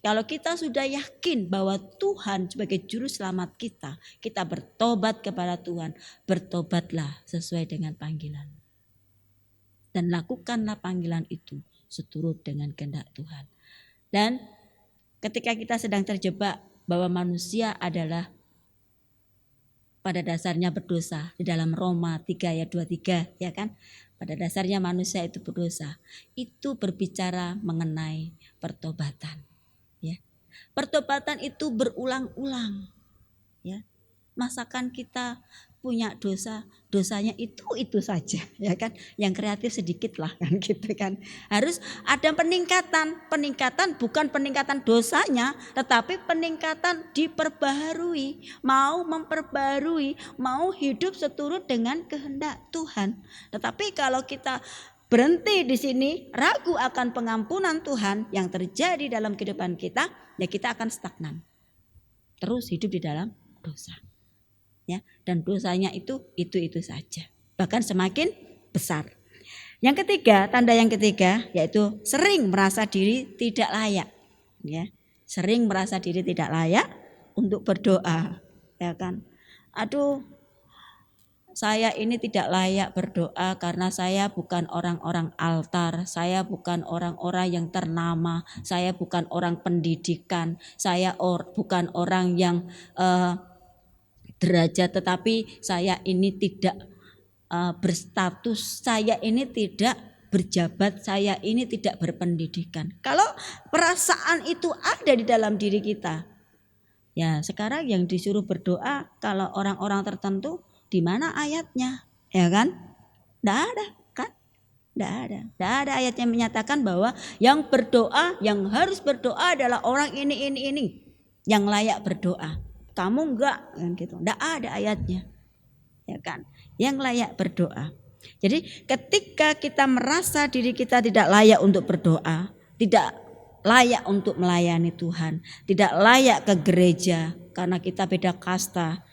Kalau kita sudah yakin bahwa Tuhan sebagai juru selamat kita, kita bertobat kepada Tuhan, bertobatlah sesuai dengan panggilan. Dan lakukanlah panggilan itu seturut dengan kehendak Tuhan. Dan ketika kita sedang terjebak bahwa manusia adalah pada dasarnya berdosa, di dalam Roma 3 ayat 23, ya kan? Pada dasarnya manusia itu berdosa. Itu berbicara mengenai pertobatan, ya. Pertobatan itu berulang-ulang, ya. Masakan kita punya dosa, dosanya itu saja, ya kan? Yang kreatif sedikit lah kan gitu kan. Harus ada peningkatan bukan peningkatan dosanya, tetapi peningkatan diperbaharui, mau memperbarui, mau hidup seturut dengan kehendak Tuhan. Tetapi kalau kita berhenti di sini, ragu akan pengampunan Tuhan yang terjadi dalam kehidupan kita, ya kita akan stagnan. Terus hidup di dalam dosa. Ya, dan dosanya itu saja. Bahkan semakin besar. Yang ketiga, tanda yang ketiga yaitu sering merasa diri tidak layak. Ya, sering merasa diri tidak layak untuk berdoa, ya kan? Aduh, saya ini tidak layak berdoa karena saya bukan orang-orang altar, saya bukan orang-orang yang ternama, saya bukan orang pendidikan, saya bukan orang yang derajat, tetapi saya ini tidak berstatus, saya ini tidak berjabat, saya ini tidak berpendidikan. Kalau perasaan itu ada di dalam diri kita, ya sekarang yang disuruh berdoa kalau orang-orang tertentu, di mana ayatnya? Ya kan? Tidak ada kan? Tidak ada ayat yang menyatakan bahwa yang berdoa, yang harus berdoa adalah orang ini yang layak berdoa. Kamu enggak kan gitu. Tidak ada ayatnya. Ya kan? Yang layak berdoa. Jadi ketika kita merasa diri kita tidak layak untuk berdoa, tidak layak untuk melayani Tuhan, tidak layak ke gereja karena kita beda kasta,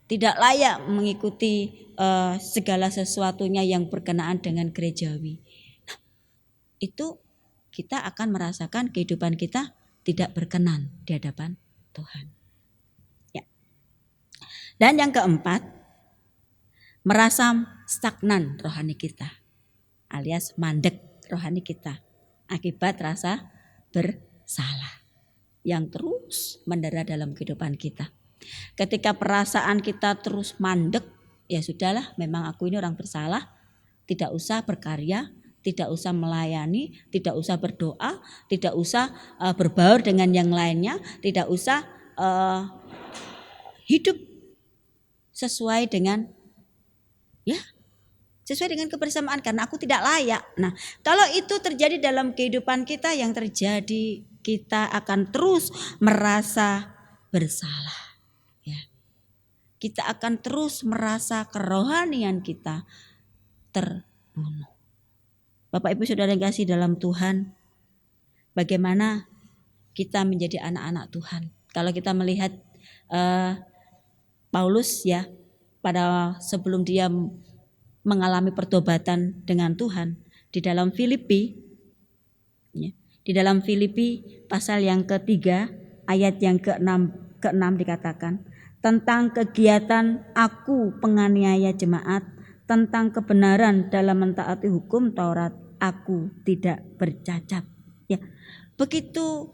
tidak layak mengikuti segala sesuatunya yang berkenaan dengan gerejawi. Nah, itu kita akan merasakan kehidupan kita tidak berkenan di hadapan Tuhan. Ya. Dan yang keempat, merasa stagnan rohani kita, alias mandek rohani kita akibat rasa bersalah yang terus mendera dalam kehidupan kita. Ketika perasaan kita terus mandek, ya sudahlah, memang aku ini orang bersalah, tidak usah berkarya, tidak usah melayani, tidak usah berdoa, tidak usah berbaur dengan yang lainnya, tidak usah hidup sesuai dengan kebersamaan karena aku tidak layak. Nah, kalau itu terjadi dalam kehidupan kita, yang terjadi kita akan terus merasa bersalah. Kita akan terus merasa kerohanian kita terbunuh. Bapak Ibu Saudara yang kasih dalam Tuhan, bagaimana kita menjadi anak-anak Tuhan? Kalau kita melihat Paulus ya, pada sebelum dia mengalami pertobatan dengan Tuhan di dalam Filipi, ya, di dalam Filipi pasal yang ketiga ayat yang ke-6 dikatakan, tentang kegiatan aku penganiaya jemaat, tentang kebenaran dalam mentaati hukum Taurat, aku tidak bercacat. Ya, begitu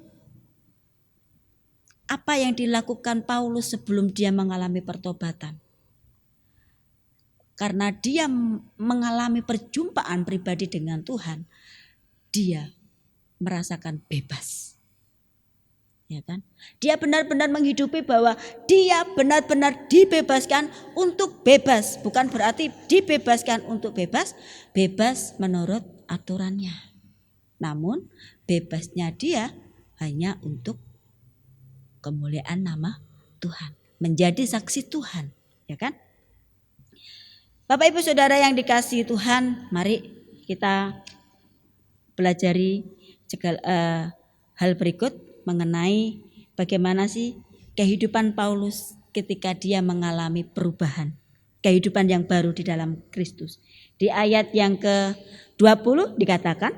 apa yang dilakukan Paulus sebelum dia mengalami pertobatan. Karena dia mengalami perjumpaan pribadi dengan Tuhan, dia merasakan bebas. Ya kan? Dia benar-benar menghidupi bahwa dia benar-benar dibebaskan untuk bebas. Bukan berarti dibebaskan untuk bebas, bebas menurut aturannya. Namun bebasnya dia hanya untuk kemuliaan nama Tuhan, menjadi saksi Tuhan, ya kan? Bapak Ibu Saudara yang dikasihi Tuhan, mari kita pelajari hal berikut mengenai bagaimana sih kehidupan Paulus ketika dia mengalami perubahan, kehidupan yang baru di dalam Kristus. Di ayat yang ke-20 dikatakan,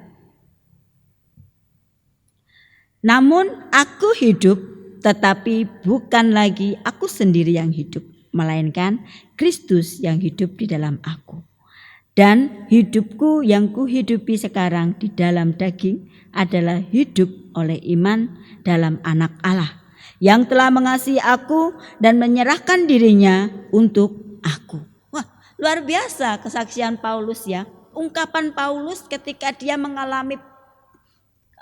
namun aku hidup, tetapi bukan lagi aku sendiri yang hidup, melainkan Kristus yang hidup di dalam aku. Dan hidupku yang kuhidupi sekarang di dalam daging adalah hidup oleh iman dalam Anak Allah yang telah mengasihi aku dan menyerahkan dirinya untuk aku. Wah, luar biasa kesaksian Paulus ya. Ungkapan Paulus ketika dia mengalami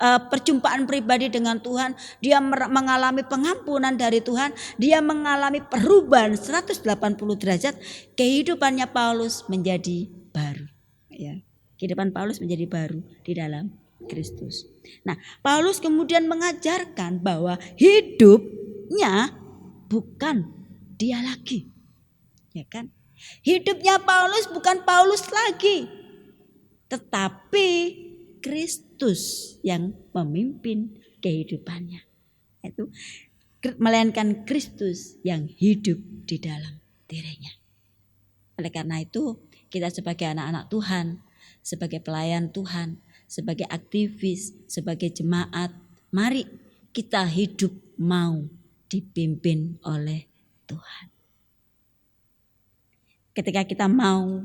perjumpaan pribadi dengan Tuhan, dia mengalami pengampunan dari Tuhan, dia mengalami perubahan 180 derajat, kehidupannya Paulus menjadi baru. Ya, kehidupan Paulus menjadi baru di dalam Kristus. Nah, Paulus kemudian mengajarkan bahwa hidupnya bukan dia lagi. Ya kan? Hidupnya Paulus bukan Paulus lagi, tetapi Kristus yang memimpin kehidupannya. Itu melainkan Kristus yang hidup di dalam dirinya. Oleh karena itu, kita sebagai anak-anak Tuhan, sebagai pelayan Tuhan, sebagai aktivis, sebagai jemaat, mari kita hidup mau dipimpin oleh Tuhan. Ketika kita mau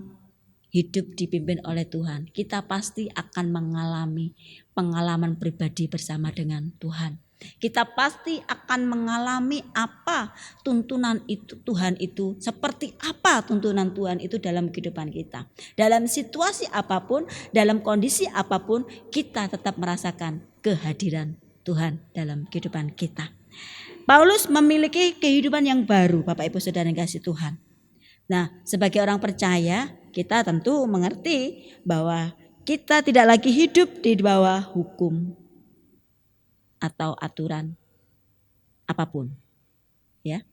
hidup dipimpin oleh Tuhan, kita pasti akan mengalami pengalaman pribadi bersama dengan Tuhan. Kita pasti akan mengalami apa tuntunan itu Tuhan itu, seperti apa tuntunan Tuhan itu dalam kehidupan kita. Dalam situasi apapun, dalam kondisi apapun, kita tetap merasakan kehadiran Tuhan dalam kehidupan kita. Paulus memiliki kehidupan yang baru, Bapak Ibu Saudara yang kasih Tuhan. Nah, sebagai orang percaya, kita tentu mengerti bahwa kita tidak lagi hidup di bawah hukum atau aturan apapun. Ya.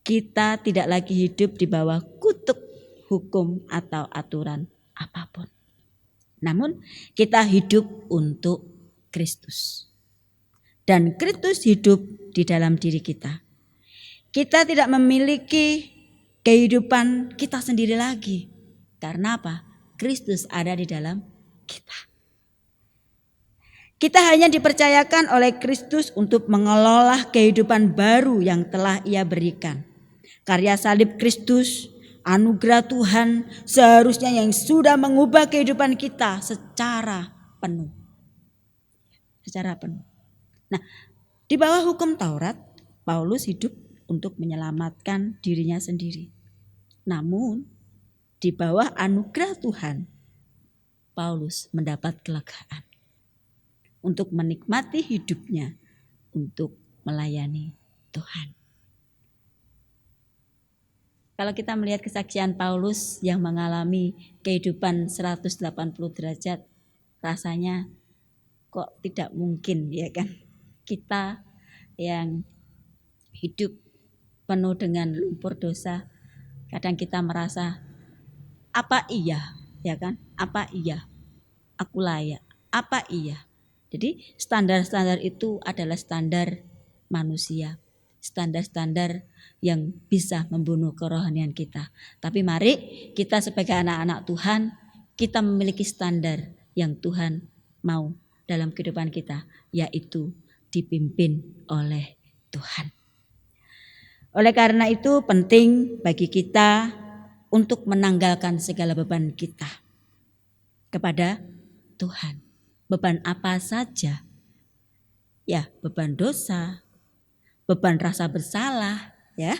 Kita tidak lagi hidup di bawah kutuk hukum atau aturan apapun. Namun, kita hidup untuk Kristus. Dan Kristus hidup di dalam diri kita. Kita tidak memiliki kehidupan kita sendiri lagi. Karena apa? Kristus ada di dalam kita. Kita hanya dipercayakan oleh Kristus untuk mengelola kehidupan baru yang telah Ia berikan. Karya salib Kristus, anugerah Tuhan seharusnya yang sudah mengubah kehidupan kita secara penuh. Secara penuh. Nah, di bawah hukum Taurat, Paulus hidup untuk menyelamatkan dirinya sendiri. Namun di bawah anugerah Tuhan, Paulus mendapat kelegaan untuk menikmati hidupnya untuk melayani Tuhan. Kalau kita melihat kesaksian Paulus yang mengalami kehidupan 180 derajat, rasanya kok tidak mungkin, ya kan? Kita yang hidup penuh dengan lumpur dosa, kadang kita merasa, apa iya, ya kan? Apa iya? Aku layak. Apa iya? Jadi standar-standar itu adalah standar manusia. Standar-standar yang bisa membunuh kerohanian kita. Tapi mari kita sebagai anak-anak Tuhan, kita memiliki standar yang Tuhan mau dalam kehidupan kita, yaitu dipimpin oleh Tuhan. Oleh karena itu penting bagi kita untuk menanggalkan segala beban kita kepada Tuhan. Beban apa saja? Ya, beban dosa, beban rasa bersalah, ya.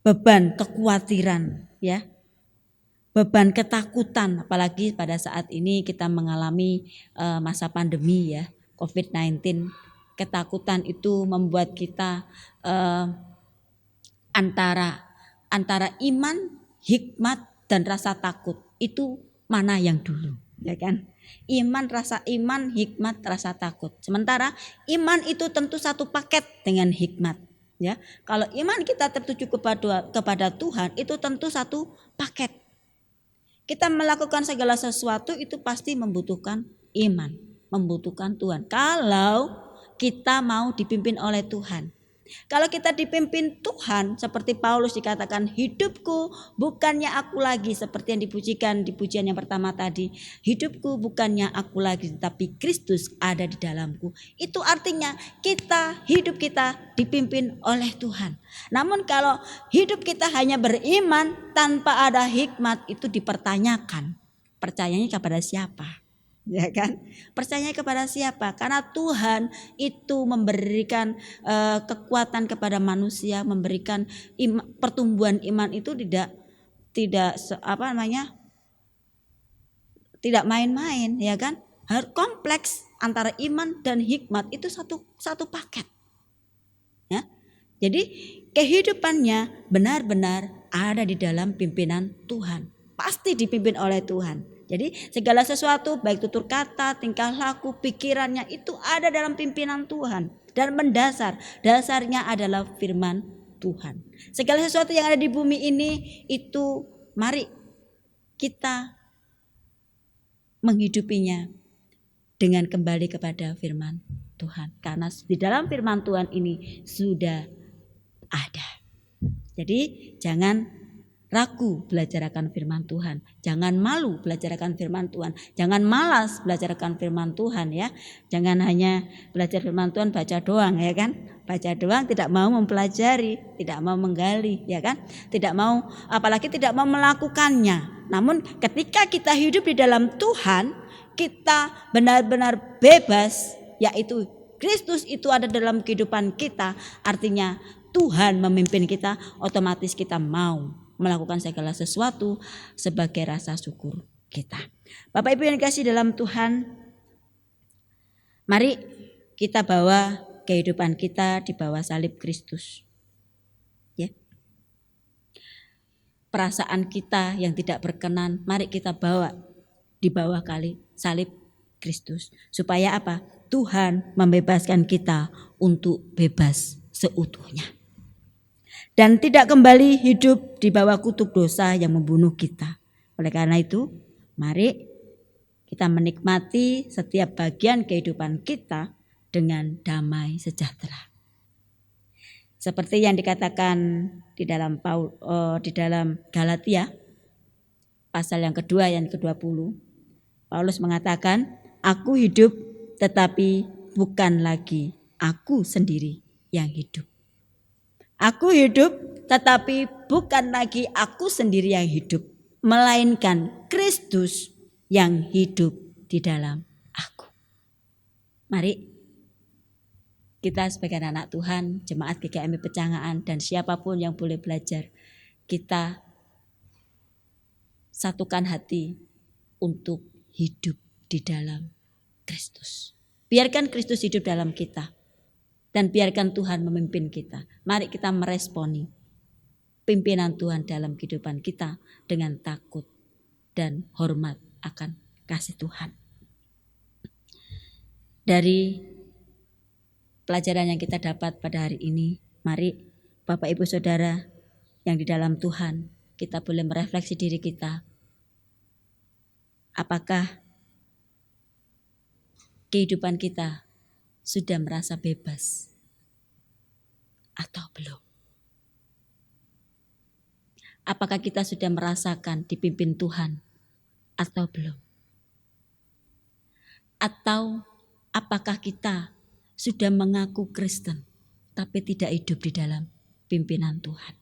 Beban kekhawatiran, ya. Beban ketakutan, apalagi pada saat ini kita mengalami masa pandemi, ya, COVID-19. Ketakutan itu membuat kita antara iman, hikmat dan rasa takut itu mana yang dulu, ya kan? Rasa iman, hikmat, rasa takut. Sementara iman itu tentu satu paket dengan hikmat, ya. Kalau iman kita tertuju kepada Tuhan itu tentu satu paket. Kita melakukan segala sesuatu itu pasti membutuhkan iman, membutuhkan Tuhan. Kalau kita mau dipimpin oleh Tuhan. Kalau kita dipimpin Tuhan, seperti Paulus dikatakan, hidupku bukannya aku lagi, seperti yang dipujikan di pujian yang pertama tadi. Hidupku bukannya aku lagi, tetapi Kristus ada di dalamku. Itu artinya hidup kita dipimpin oleh Tuhan. Namun kalau hidup kita hanya beriman tanpa ada hikmat, itu dipertanyakan. Percayanya kepada siapa? Ya kan? Percaya kepada siapa? Karena Tuhan itu memberikan kekuatan kepada manusia, memberikan pertumbuhan iman itu tidak tidak main-main, ya kan? kompleks antara iman dan hikmat itu satu paket. Ya. Jadi kehidupannya benar-benar ada di dalam pimpinan Tuhan. Pasti dipimpin oleh Tuhan. Jadi segala sesuatu baik tutur kata, tingkah laku, pikirannya itu ada dalam pimpinan Tuhan. Dan dasarnya adalah firman Tuhan. Segala sesuatu yang ada di bumi ini itu mari kita menghidupinya dengan kembali kepada firman Tuhan. Karena di dalam firman Tuhan ini sudah ada. Jadi jangan ragu belajar akan firman Tuhan. Jangan malu belajar akan firman Tuhan. Jangan malas belajar akan firman Tuhan ya. Jangan hanya belajar firman Tuhan baca doang ya kan. Baca doang tidak mau mempelajari, tidak mau menggali ya kan. Tidak mau, apalagi tidak mau melakukannya. Namun ketika kita hidup di dalam Tuhan, kita benar-benar bebas, yaitu Kristus itu ada dalam kehidupan kita. Artinya Tuhan memimpin kita, otomatis kita mau melakukan segala sesuatu sebagai rasa syukur kita. Bapak Ibu yang dikasihi dalam Tuhan, mari kita bawa kehidupan kita di bawah salib Kristus. Ya. Perasaan kita yang tidak berkenan, mari kita bawa di bawah salib Kristus. Supaya apa? Tuhan membebaskan kita untuk bebas seutuhnya. Dan tidak kembali hidup di bawah kutuk dosa yang membunuh kita. Oleh karena itu, mari kita menikmati setiap bagian kehidupan kita dengan damai sejahtera. Seperti yang dikatakan di dalam Galatia pasal yang kedua yang ke-20. Paulus mengatakan, aku hidup tetapi bukan lagi aku sendiri yang hidup. Aku hidup tetapi bukan lagi aku sendiri yang hidup, melainkan Kristus yang hidup di dalam aku. Mari kita sebagai anak Tuhan, jemaat GKMI Pecangaan dan siapapun yang boleh belajar, kita satukan hati untuk hidup di dalam Kristus. Biarkan Kristus hidup dalam kita. Dan biarkan Tuhan memimpin kita. Mari kita meresponi pimpinan Tuhan dalam kehidupan kita dengan takut dan hormat akan kasih Tuhan. Dari pelajaran yang kita dapat pada hari ini, mari Bapak Ibu Saudara yang di dalam Tuhan, kita boleh merefleksi diri kita. Apakah kehidupan kita sudah merasa bebas atau belum? Apakah kita sudah merasakan dipimpin Tuhan atau belum? Atau apakah kita sudah mengaku Kristen tapi tidak hidup di dalam pimpinan Tuhan?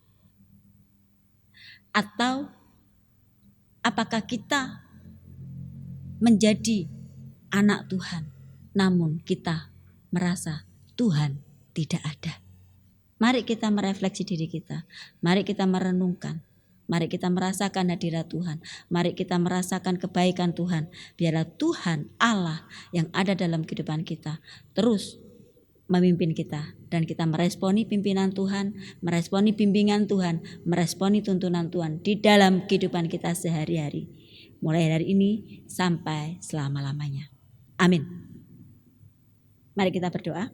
Atau apakah kita menjadi anak Tuhan namun kita merasa Tuhan tidak ada? Mari kita merefleksi diri kita. Mari kita merenungkan. Mari kita merasakan hadirat Tuhan. Mari kita merasakan kebaikan Tuhan. Biarlah Tuhan Allah yang ada dalam kehidupan kita terus memimpin kita. Dan kita meresponi pimpinan Tuhan, meresponi bimbingan Tuhan, meresponi tuntunan Tuhan di dalam kehidupan kita sehari-hari. Mulai dari ini sampai selama-lamanya. Amin. Mari kita berdoa.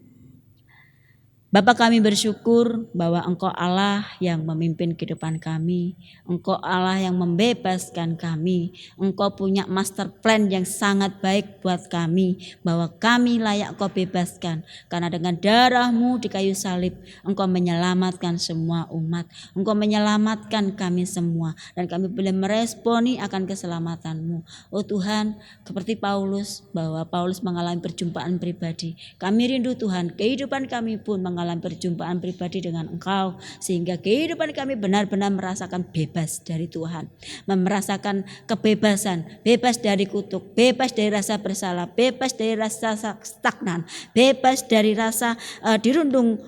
Bapa, kami bersyukur bahwa Engkau Allah yang memimpin kehidupan kami. Engkau Allah yang membebaskan kami. Engkau punya master plan yang sangat baik buat kami. Bahwa kami layak Engkau bebaskan. Karena dengan darah-Mu di kayu salib, Engkau menyelamatkan semua umat. Engkau menyelamatkan kami semua. Dan kami boleh meresponi akan keselamatan-Mu. Oh Tuhan, seperti Paulus, bahwa Paulus mengalami perjumpaan pribadi. Kami rindu Tuhan, kehidupan kami pun mengalami perjumpaan pribadi dengan Engkau, sehingga kehidupan kami benar-benar merasakan bebas dari Tuhan, merasakan kebebasan, bebas dari kutuk, bebas dari rasa bersalah, bebas dari rasa stagnan, bebas dari rasa dirundung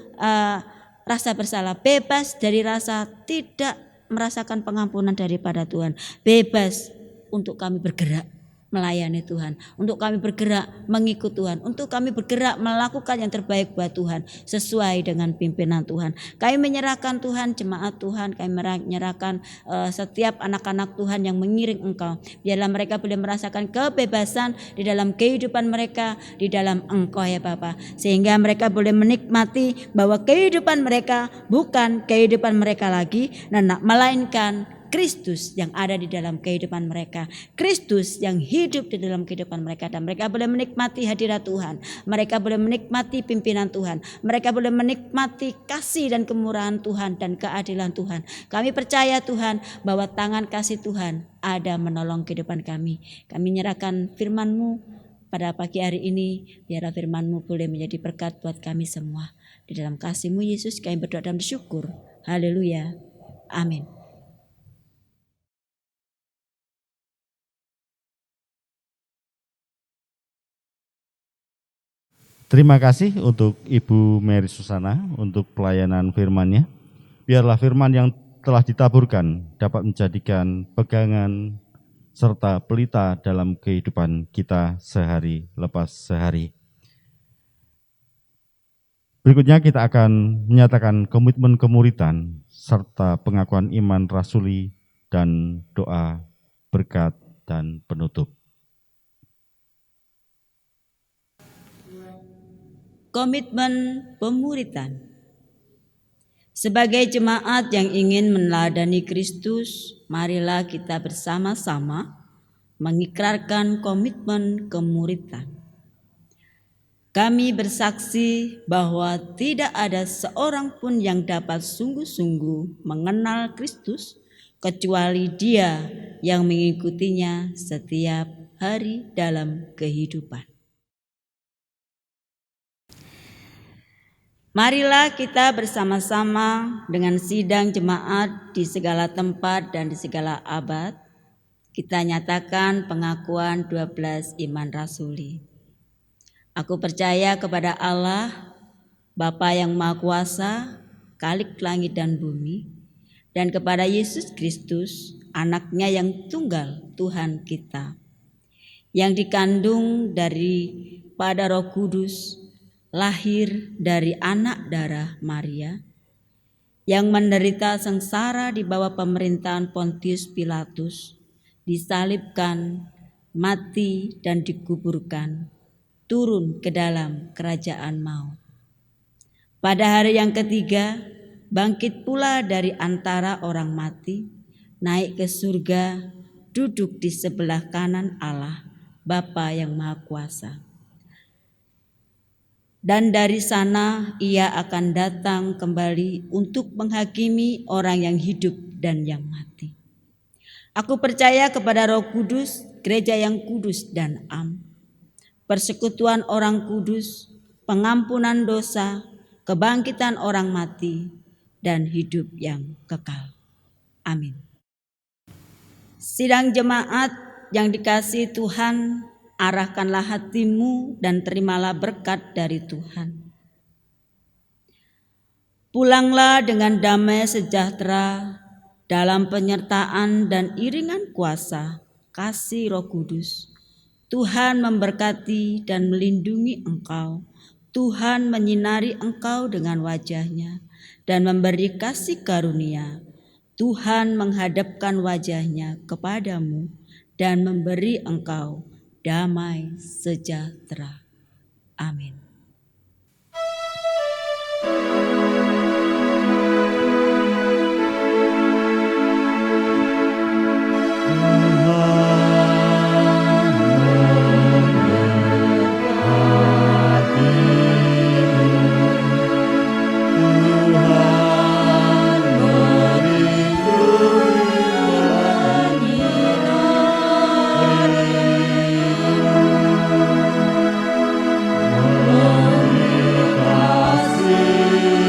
rasa bersalah, bebas dari rasa tidak merasakan pengampunan daripada Tuhan, bebas untuk kami bergerak melayani Tuhan, untuk kami bergerak mengikut Tuhan, untuk kami bergerak melakukan yang terbaik buat Tuhan sesuai dengan pimpinan Tuhan. Kami menyerahkan Tuhan jemaat Tuhan, kami menyerahkan setiap anak-anak Tuhan yang mengiring Engkau. Biarlah mereka boleh merasakan kebebasan di dalam kehidupan mereka, di dalam Engkau ya Bapa, sehingga mereka boleh menikmati bahwa kehidupan mereka bukan kehidupan mereka lagi, melainkan Kristus yang ada di dalam kehidupan mereka, Kristus yang hidup di dalam kehidupan mereka, dan mereka boleh menikmati hadirat Tuhan, mereka boleh menikmati pimpinan Tuhan, mereka boleh menikmati kasih dan kemurahan Tuhan dan keadilan Tuhan. Kami percaya Tuhan bahwa tangan kasih Tuhan ada menolong kehidupan kami. Kami menyerahkan firman-Mu pada pagi hari ini, biarlah firman-Mu boleh menjadi berkat buat kami semua. Di dalam kasih-Mu Yesus kami berdoa dan bersyukur. Haleluya. Amin. Terima kasih untuk Ibu Mary Susana untuk pelayanan firman-Nya. Biarlah firman yang telah ditaburkan dapat menjadikan pegangan serta pelita dalam kehidupan kita sehari lepas sehari. Berikutnya kita akan menyatakan komitmen kemuridan serta pengakuan iman rasuli dan doa berkat dan penutup. Komitmen pemuridan. Sebagai jemaat yang ingin meneladani Kristus, marilah kita bersama-sama mengikrarkan komitmen kemuridan. Kami bersaksi bahwa tidak ada seorang pun yang dapat sungguh-sungguh mengenal Kristus kecuali Dia yang mengikutinya setiap hari dalam kehidupan. Marilah kita bersama-sama dengan sidang jemaat di segala tempat dan di segala abad, kita nyatakan pengakuan 12 iman rasuli. Aku percaya kepada Allah, Bapa yang Maha Kuasa, Khalik langit dan bumi, dan kepada Yesus Kristus, Anaknya yang tunggal Tuhan kita, yang dikandung daripada Roh Kudus, lahir dari anak darah Maria, yang menderita sengsara di bawah pemerintahan Pontius Pilatus, disalibkan, mati dan dikuburkan, turun ke dalam kerajaan maut. Pada hari yang ketiga, bangkit pula dari antara orang mati, naik ke surga, duduk di sebelah kanan Allah, Bapa yang Maha Kuasa. Dan dari sana Ia akan datang kembali untuk menghakimi orang yang hidup dan yang mati. Aku percaya kepada Roh Kudus, gereja yang kudus dan am, persekutuan orang kudus, pengampunan dosa, kebangkitan orang mati, dan hidup yang kekal. Amin. Sidang jemaat yang dikasihi Tuhan, arahkanlah hatimu dan terimalah berkat dari Tuhan. Pulanglah dengan damai sejahtera dalam penyertaan dan iringan kuasa kasih Roh Kudus. Tuhan memberkati dan melindungi engkau. Tuhan menyinari engkau dengan wajah-Nya dan memberi kasih karunia. Tuhan menghadapkan wajah-Nya kepadamu dan memberi engkau damai sejahtera. Amin. Kasih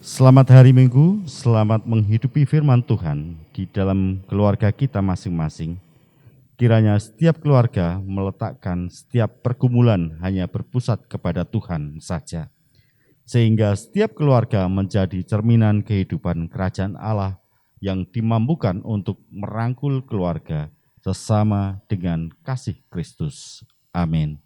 Selamat hari Minggu, selamat menghidupi firman Tuhan di dalam keluarga kita masing-masing. Kiranya setiap keluarga meletakkan setiap pergumulan hanya berpusat kepada Tuhan saja. Sehingga setiap keluarga menjadi cerminan kehidupan kerajaan Allah yang dimampukan untuk merangkul keluarga sesama dengan kasih Kristus. Amin.